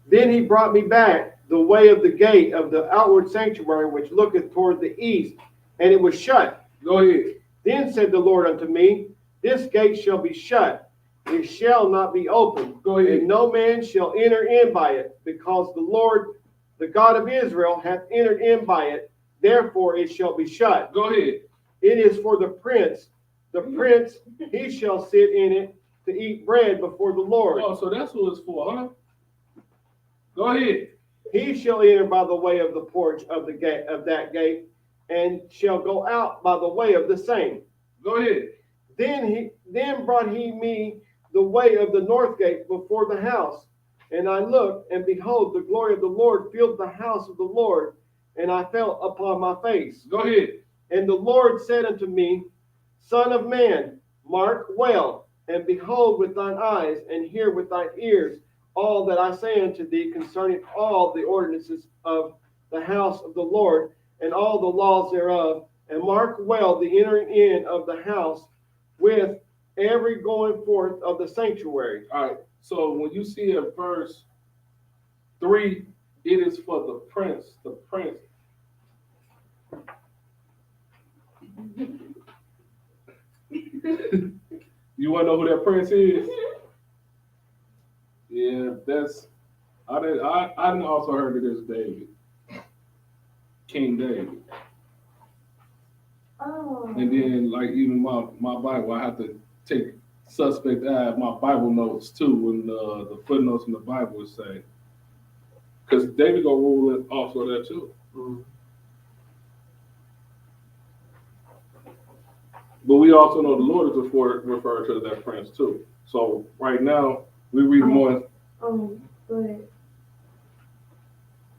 Then he brought me back the way of the gate of the outward sanctuary, which looketh toward the east, and it was shut. Go ahead. Then said the Lord unto me, This gate shall be shut, it shall not be opened, Go ahead. and no man shall enter in by it, because the Lord, the God of Israel, hath entered in by it, therefore it shall be shut. Go ahead. It is for the prince, he shall sit in it to eat bread before the Lord. Oh, so that's who it's for, huh? Go ahead. He shall enter by the way of the porch of the gate of that gate, and shall go out by the way of the same. Go ahead. Then brought he me the way of the north gate before the house, and I looked, and behold, the glory of the Lord filled the house of the Lord, and I fell upon my face. Go ahead. And the Lord said unto me, Son of man, mark well, and behold with thine eyes, and hear with thine ears all that I say unto thee concerning all the ordinances of the house of the Lord, and all the laws thereof, and mark well the entering in of the house with every going forth of the sanctuary. All right. So when you see at verse 3, it is for the prince. The prince. You want to know who that prince is? Yeah, that's. I didn't also heard it as David, King David. Oh. And then, like, even my Bible, I have to take suspect eye my Bible notes too, when the footnotes in the Bible would say, because David gonna rule it also there too. But we also know the Lord is referred to that prince too. So right now we read more. But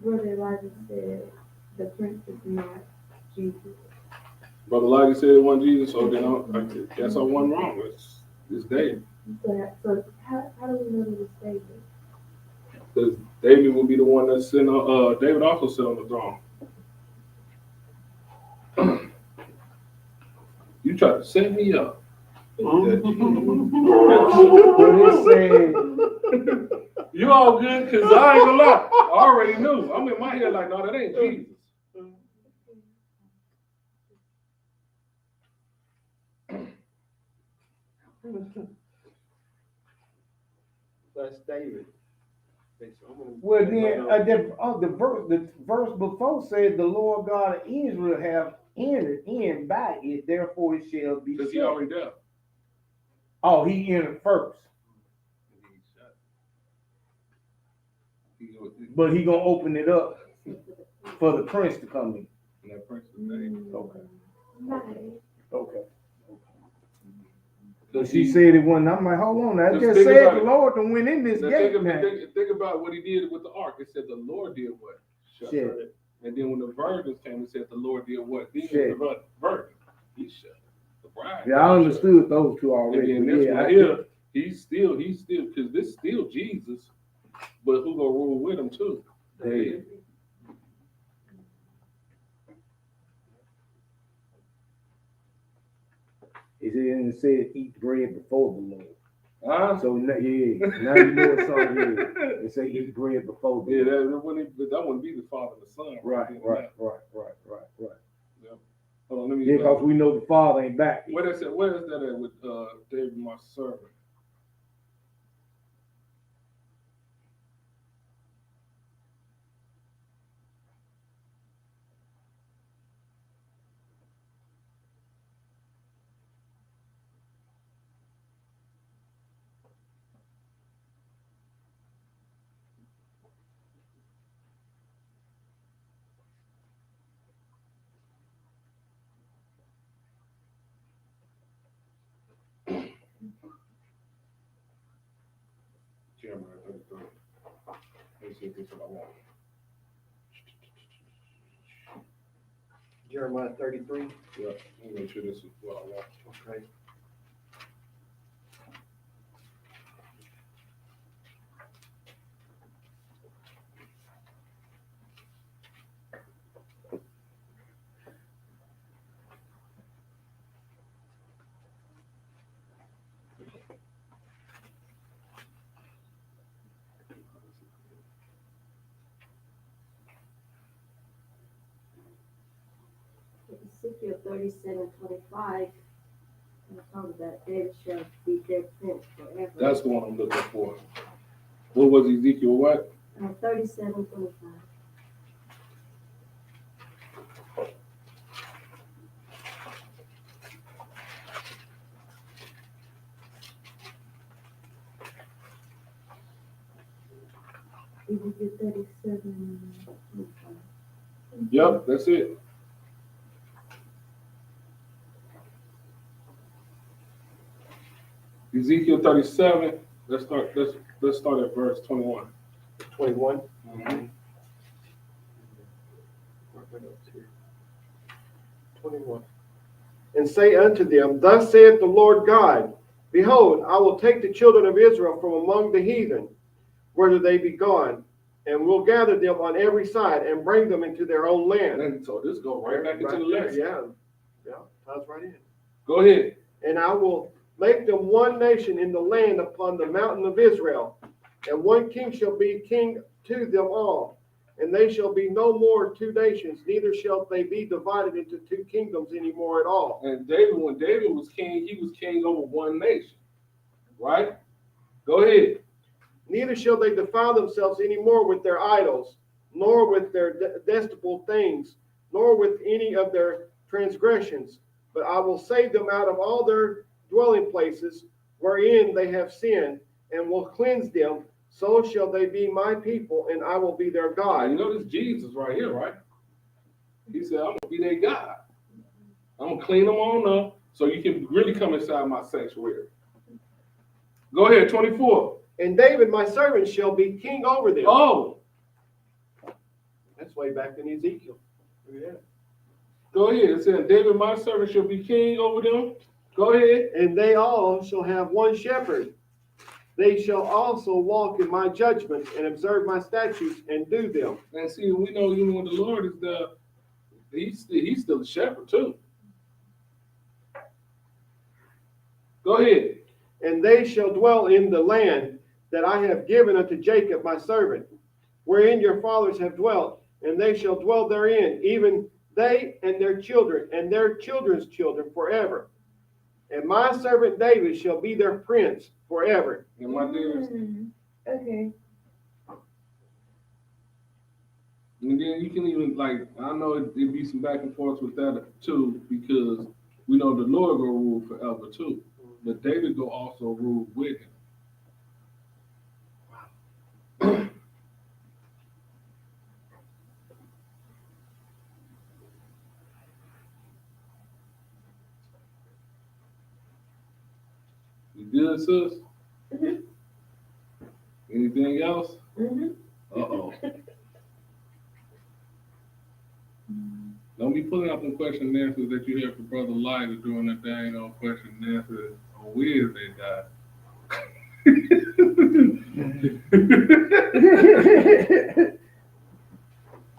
Brother Elijah said the prince is not Jesus. Brother Lottie said it wasn't Jesus, so then I guess I wasn't wrong. It's David. So how do we know that it's David? Because David will be the one that's sitting on, David also sit on the throne. You tried to set me up. But it said, You all good? Because I ain't gonna lie. I already knew. I'm in my head like, no, that ain't Jesus. That's David. well, then the verse before said the Lord God of Israel have entered in by it, therefore it shall be Because he shut. already there. Oh, he entered first, but he gonna open it up for the prince to come in. And that prince is David. Okay. Nice. Okay. So she said it wasn't. I'm like, hold on. I Just just think said about the it. Lord to win in this Now gate. think about what he did with the ark. It said the Lord did what? Shut. Shut. And then when the virgins came, it said the Lord did what? Then Shut. the virgin, he shut. The bride. Yeah, I understood those two And already. then but this yeah, one I here, he's still, because this still Jesus, but who gonna rule with him too? David. It said eat bread before the Lord. So now you know it's something. Yeah, it say eat bread before the Yeah, Lord. that wouldn't be the Father and the Son. Right. Yeah. Hold on, let me. Yeah, because we know the Father ain't back yet. Where is that at with David, my servant? Jeremiah 33. Let me see if this is what I want. Jeremiah 33. Yeah, let me make sure this is what I want. Okay. Ezekiel 37:25. And it talks about David shall be their prince forever. That's the one I'm looking for. What was Ezekiel what? 37:25. Ezekiel 37:25. Yep, that's it. Ezekiel 37. Let's start at verse 21. 21. Mm-hmm. 21. And say unto them, Thus saith the Lord God, Behold, I will take the children of Israel from among the heathen, whither they be gone, and will gather them on every side, and bring them into their own land. And so this go right back into the there, lesson. yeah, ties right in. Go ahead. And I will make them one nation in the land upon the mountain of Israel, and one king shall be king to them all. And they shall be no more two nations, neither shall they be divided into two kingdoms anymore at all. And David, when David was king, he was king over one nation. Right? Go ahead. Neither shall they defile themselves any more with their idols, nor with their detestable things, nor with any of their transgressions. But I will save them out of all their dwelling places wherein they have sinned, and will cleanse them. So shall they be my people, and I will be their God. You know this Jesus right here, right? He said, I'm going to be their God. I'm going to clean them on up so you can really come inside my sanctuary. Go ahead, 24. And David, my servant, shall be king over them. Oh, That's way back in Ezekiel. Look at that. go ahead. It said, David, my servant, shall be king over them. Go ahead. And they all shall have one shepherd. They shall also walk in my judgments and observe my statutes and do them. And see, we know even when the Lord is there, he's still the shepherd too. Go ahead. And they shall dwell in the land that I have given unto Jacob my servant, wherein your fathers have dwelt, and they shall dwell therein, even they and their children and their children's children forever. And my servant David shall be their prince forever. And my dear, Okay. and then you can even, like, I know it'd be some back and forth with that too, because we know the Lord will rule forever too. But David will also rule with him. You good, sis? Mhm. Anything else? Mhm. Uh-oh. Don't be pulling out them question and answers that you hear from Brother Lighter doing that dang on question and answer on Wednesday, guy.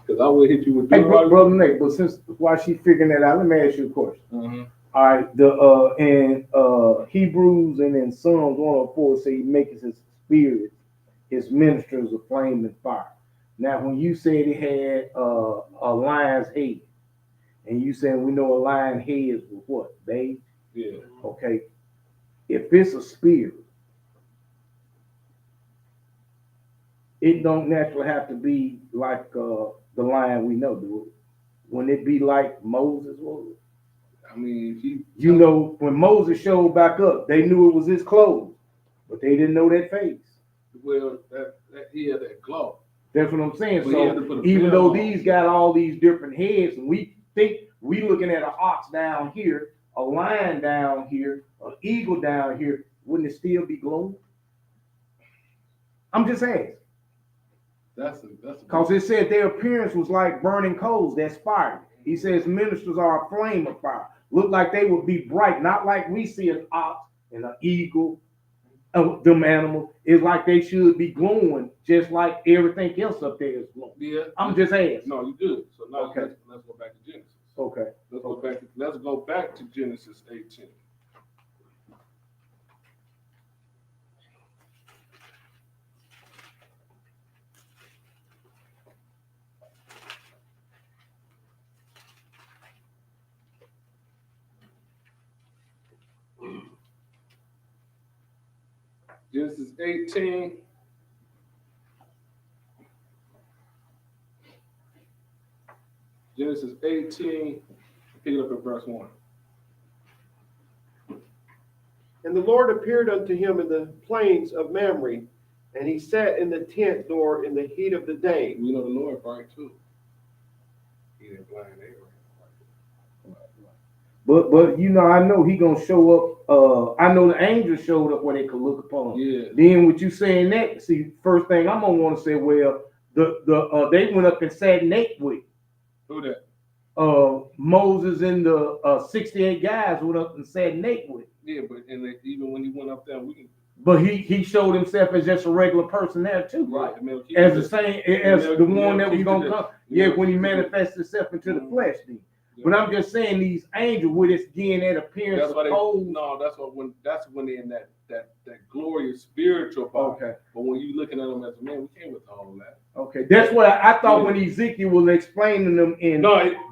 Because I would hit you with Hey, brother Nate, but since while she figuring that out, let me ask you a question. Uh-huh. All right, in Hebrews and in Psalms 104 say he makes his spirit, his ministers of flame and fire. Now, when you said it had a lion's head, and you said we know a lion head was what? Babe? Yeah. Okay. If it's a spirit, it don't naturally have to be like the lion we know, do it? Wouldn't it be like Moses was? I mean, if he, You know, when Moses showed back up, they knew it was his clothes, but they didn't know that face. well, that he had that glow. That's what I'm saying. But he had to put So a even veil though on. these got all these different heads, and we think we looking at an ox down here, a lion down here, an eagle down here, wouldn't it still be glowing? I'm just asking. That's a Because it said their appearance was like burning coals that's fire. He says ministers are a flame of fire. Look like they would be bright, not like we see an ox and an eagle, them animals. It's like they should be glowing just like everything else up there is glowing. Yeah. I'm just asking. No, you good. So now Okay. let's go back to Genesis. Okay. Let's go back to Genesis 18. Genesis 18. Genesis 18, pick it up at verse 1. And the Lord appeared unto him in the plains of Mamre, and he sat in the tent door in the heat of the day. We know the Lord right too. He didn't blind Abraham. But you know, I know he gonna show up. I know the angels showed up where they could look upon. Yeah. Then with you saying that, see, first thing I'm gonna want to say, well, they went up and sat and ate with Who that? Moses and the 68 guys went up and sat and ate with. Yeah, but even when he went up there, we can. But he showed himself as just a regular person there too, right? As the same as the one that was gonna come. Yeah, when he manifests himself into the flesh, then. Yeah. But I'm just saying these angels with this again that appearance of cold. No, that's when they're in that glorious spiritual body. Okay. But when you looking at them as a man, we can't withhold that. Okay, that's why I thought when Ezekiel was explaining them in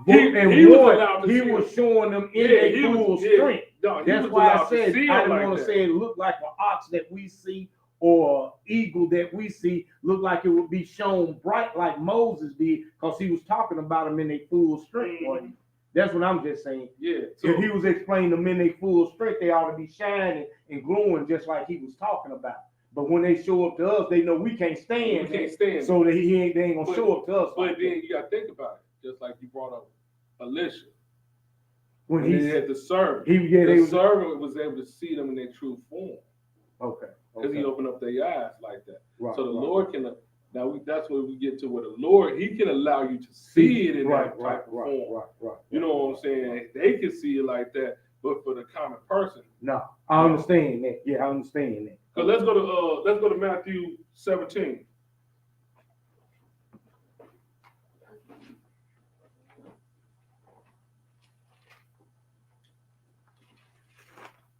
he was showing them in their full strength. No, that's why I said I don't want to say it looked like an ox that we see or eagle that we see. Looked like it would be shown bright like Moses did because he was talking about them in their full strength. Mm-hmm. That's what I'm just saying. Yeah. So if he was explaining them in their full strength, they ought to be shining and glowing just like he was talking about. But when they show up to us, they know we can't stand. We can't stand. So that they ain't gonna show up to us. But then you gotta think about it, just like you brought up Elisha. When he had the servant. The servant was able to see them in their true form. Okay. Because he opened up their eyes like that. Right, so the Lord can. That's where we get to where the Lord, he can allow you to see it in that type of form. You know what I'm saying? They can see it like that, but for the common person. No, I understand that. Yeah, I understand that. So let's go to Matthew 17.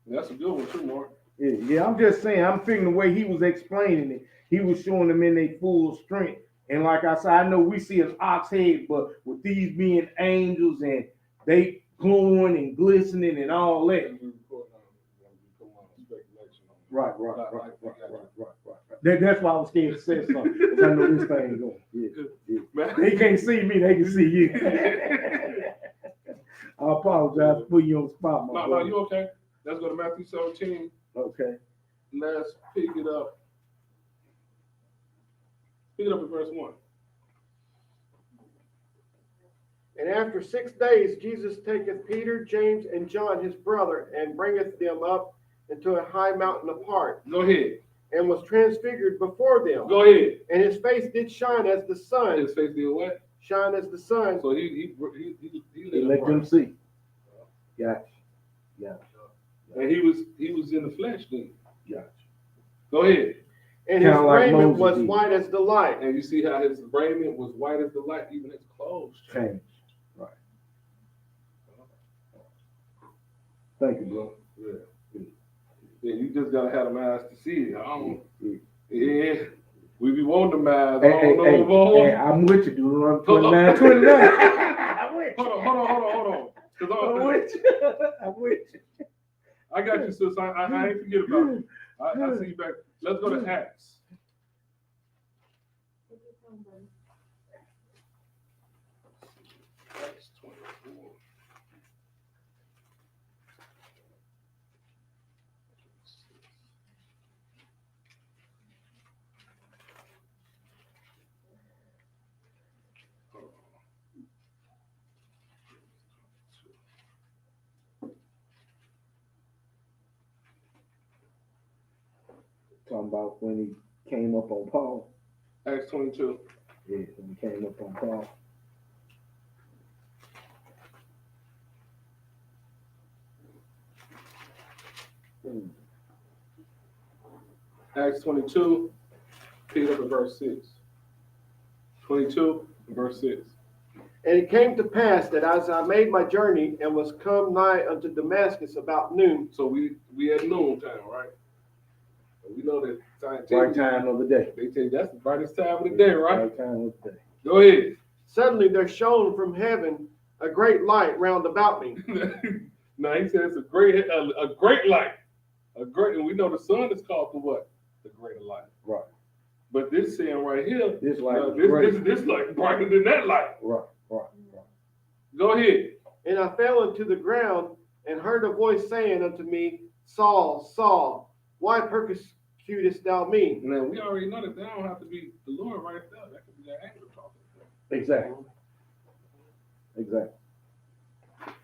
That's a good one too, Mark. Yeah, I'm just saying, I'm thinking the way he was explaining it, he was showing them in their full strength. And like I said, I know we see an ox head, but with these being angels and they glowing and glistening and all that. Right. That's why I was scared to say something. Because I know this thing going. Yeah. They can't see me, they can see you. I apologize for putting you on the spot, my brother. No, you okay. Let's go to Matthew 17. Okay. Let's pick it up. Pick it up at verse 1. And after 6 days, Jesus taketh Peter, James, and John his brother, and bringeth them up into a high mountain apart. Go ahead. And was transfigured before them. Go ahead. And his face did shine as the sun. His face did what? Shine as the sun. So he let them see. Gotcha. And he was in the flesh then. Gotcha. Go ahead. And his raiment was white as the light. And you see how his raiment was white as the light, even his clothes changed. Right. Thank you, bro. Yeah, you just gotta have them eyes to see it. Yeah. We be wanting them eyes. Hey, I'm with you, dude. I'm 29. Hold on. I'm with you. I got you, sis. I ain't forget about you. I see you back. Let's go to Acts. Acts 24. Talking about when came up on Paul. Acts 22. Yeah, when he came up on Paul. Acts 22, pick up at verse 6. 22, verse 6. And it came to pass that as I made my journey and was come nigh unto Damascus about noon. So we at noon time, right? And we know that Right time of the day. They say that's the brightest time of the day, right? Right time of the day. Go ahead. Suddenly there shone from heaven a great light round about me. Now he says a great light. And we know the sun is called the what? The greater light. Right. But this saying right here, This light was great. this light brighter than that light. Right. Go ahead. And I fell into the ground and heard a voice saying unto me, Saul, Saul, why persecutest thou me? Now we already know that don't have to be the Lord right there. That could be the angel talking. Exactly.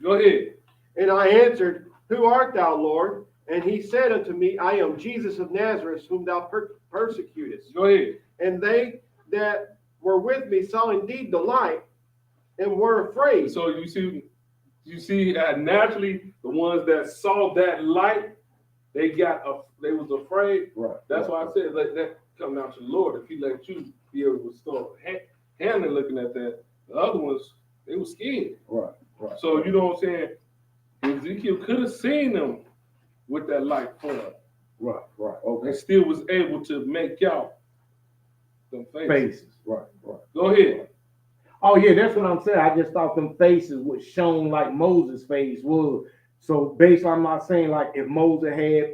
Go ahead. And I answered, Who art thou, Lord? And he said unto me, I am Jesus of Nazareth, whom thou persecutest. Go ahead. And they that were with me saw indeed the light and were afraid. So you see naturally the ones that saw that light, they was afraid. Right. That's why I said that come down to the Lord. If he let you be able to start handling looking at that, the other ones, they were scared. Right. So you know what I'm saying? Ezekiel could have seen them with that light form. Right. Okay. And still was able to make out them faces. Right. Go ahead. Oh yeah, that's what I'm saying. I just thought them faces was shown like Moses' face was. So basically, I'm not saying like if Moses had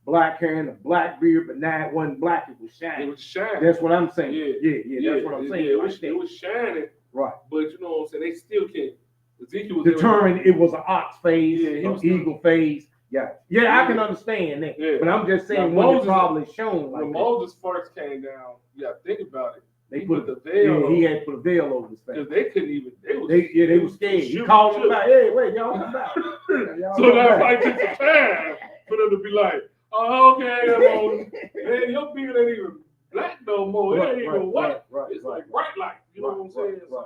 black hair and a black beard, but now it wasn't black, it was shining. It was shining. That's what I'm saying. Yeah. That's what I'm saying. It was shining. Right. But you know what I'm saying? They still can't. Ezekiel was Determined it was an ox face, Yeah, an eagle face. Yeah, I can understand that. Yeah. But I'm just saying Now, when Moses- it probably shown like when that. Moses first came down, you got to think about it. They He put the veil he on had to put a veil over his face. because they couldn't even. They They were scared. He shoot. called them back. Hey, wait, y'all come back. Y'all So come that back. might take some time for them to be like, oh, okay, man, your beard ain't even black no more. It ain't even white. It's like bright light. You know what I'm saying? Right.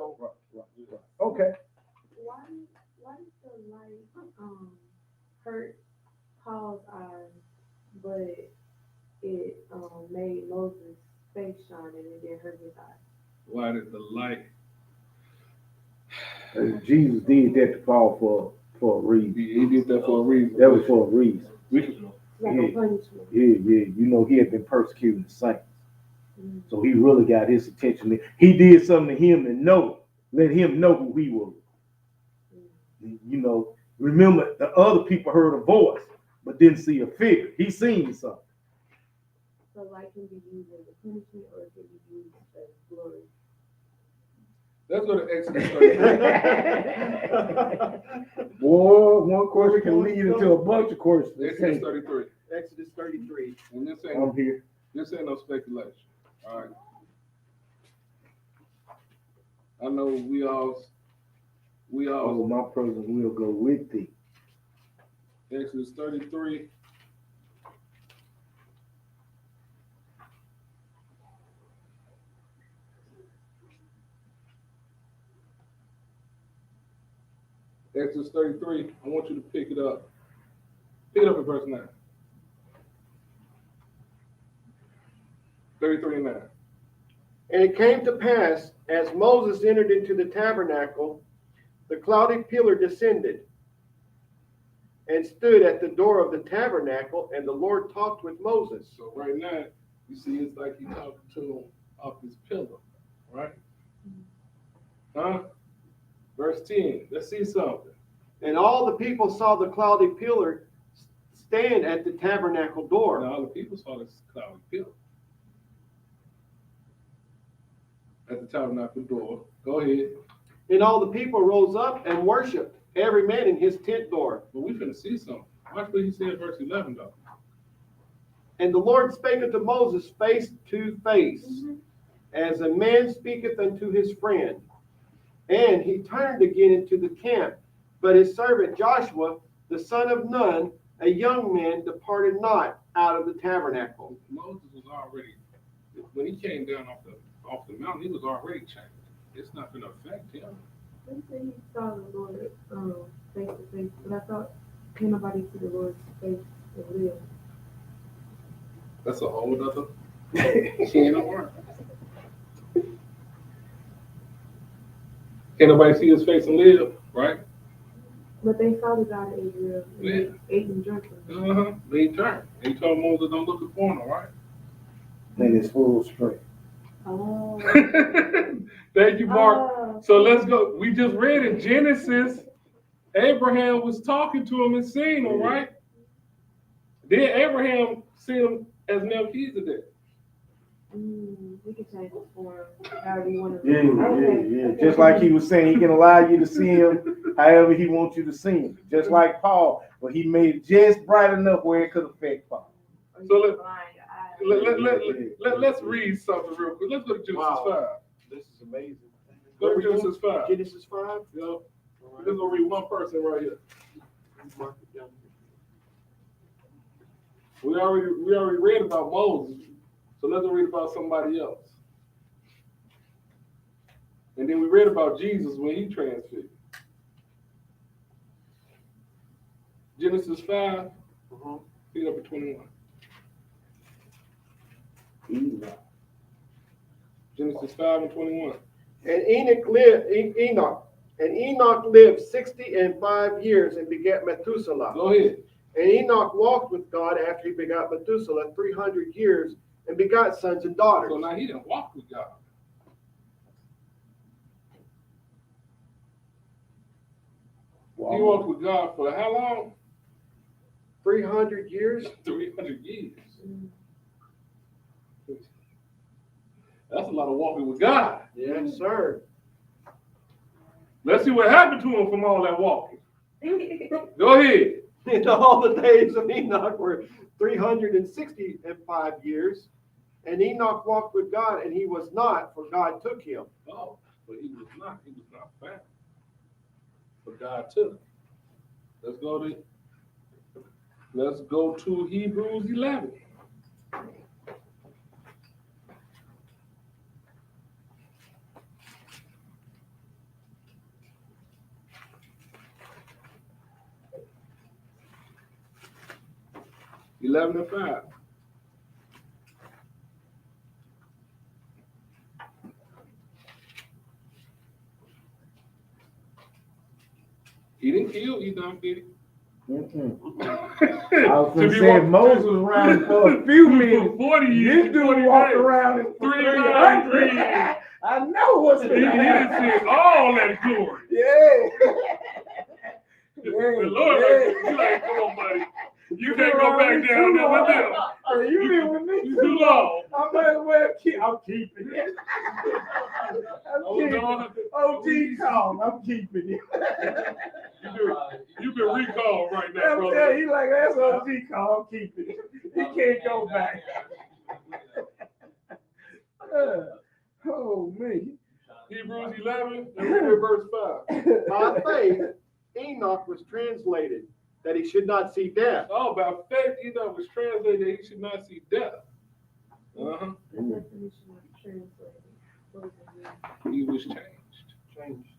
Okay. Why did the light hurt Paul's eyes, but it made Moses' face shine and it didn't hurt his eyes? Why did the light? Jesus did that to Paul for a reason. He did that for a reason. That was for a reason. Like a punishment. Yeah. You know, he had been persecuting the saints. Mm-hmm. So he really got his attention. He did something to him and let him know who he was. You know, remember the other people heard a voice, but didn't see a figure. He seen something. So light can be used as a punishment or it can be used as glory. Let's go to Exodus 33. Boy, one question can lead into a bunch of questions. Exodus 33. Exodus 33. And I'm here. this ain't no speculation. All right. I know we all. Oh, my presence will go with thee. Exodus 33. Exodus 33. I want you to pick it up. Pick it up at verse 9. 33 and 9. And it came to pass, as Moses entered into the tabernacle, the cloudy pillar descended and stood at the door of the tabernacle, and the Lord talked with Moses. So right now, you see, it's like he talking to him off this pillar, right? Huh? Verse 10. Let's see something. And all the people saw the cloudy pillar stand at the tabernacle door. Now all the people saw this cloudy pillar at the tabernacle door. Go ahead. And all the people rose up and worshiped, every man in his tent door. But we finna see something. Watch what he said, verse 11, though. And the Lord spake unto Moses face to face, as a man speaketh unto his friend. And he turned again into the camp. But his servant Joshua, the son of Nun, a young man departed not out of the tabernacle. Moses was already, when he came down off the mountain, he was already changed. It's not going to affect him. They say he saw the Lord face to face, but I thought can nobody see the Lord's face and live. That's a whole other can of worms. Can't nobody see his face and live, right? But they saw the God of Israel and Yeah. they ate and drank him. Uh-huh. They turned. He told Moses, don't look upon him, right? That is full strength. Oh. Thank you, Mark. Oh. So let's go. We just read in Genesis, Abraham was talking to him and seeing him, right? Then Abraham seen him as Melchizedek. We can change the form however you want to. Yeah, Okay. yeah, yeah. Just like he was saying, he can allow you to see him however he wants you to see him. Just like Paul, but he made it just bright enough where it could affect Paul. So let's read something real quick. Let's go to Genesis Wow. 5. This is amazing. Go to Genesis 5. Genesis 5? Yep. We're just gonna read one person right here. Mark it down. We already read about Moses, so let's read about somebody else. And then we read about Jesus when he transfigured. Genesis 5, read up to 21. Genesis 5 and 21. And Enoch lived 65 years and begat Methuselah. Go ahead. And Enoch walked with God after he begot Methuselah 300 years and begot sons and daughters. So now he didn't walk with God. Wow. He walked with God for how long? 300 years? 300 years. That's a lot of walking with God. Yes, sir. Let's see what happened to him from all that walking. Go ahead. And all the days of Enoch were 365 years. And Enoch walked with God, and he was not, for God took him. Oh, but he was not found. But God took him. Let's go to Hebrews 11. Eleven and 5. He didn't kill Enoch, did he? I was gonna say Moses was around for a few minutes. 40 years. This dude walked around in 300 years. I know what's He going didn't see all that glory. Yeah. The Lord, like, come on, buddy. You can't go back down there with them. Hey, you been with me You too long. I might as well I'm keeping it. OG call, I'm keeping it. You've been recalled right now, I'm brother. telling you, like, that's OG call, I'm keeping it. He can't go back. Oh, man. Hebrews 11, and read verse 5. By faith, Enoch was translated that he should not see death. Oh, by faith, Enoch was translated that he should not see death. Uh-huh. The definition of translated. What does it mean? He was changed.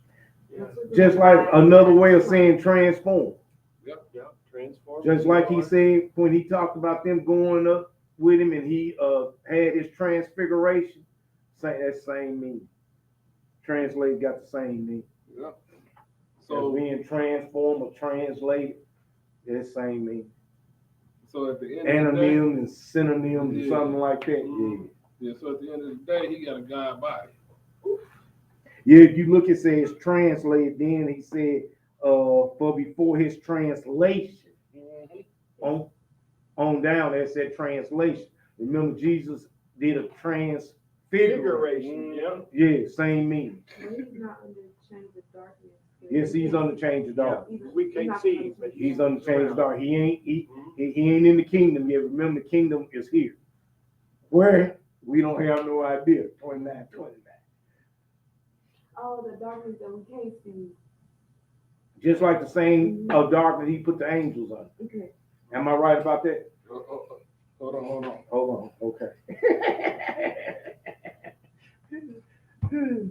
Just like another way of saying transform. Yep. Transformed. Just like he said when he talked about them going up with him and he had his transfiguration, that same meaning. Translate got the same meaning. Yep. So being transformed or translated, that same meaning. So at the end of the day, Anonym and synonym and something like that. yeah. So at the end of the day, he got a God body. Yeah, if you look, it says translated. Then he said, for before his translation, on down, that said translation. Remember, Jesus did a transfiguration. Yeah, same meaning. Well, he's not under change of darkness. Yes, he's on the change of dark. We can't see, but He's on the change of dark. He ain't in the kingdom yet. Remember, the kingdom is here. Where? We don't have no idea. 29. Oh, the darkness that we can't see. Just like the same darkness he put the angels on. Okay. Am I right about that? Hold on.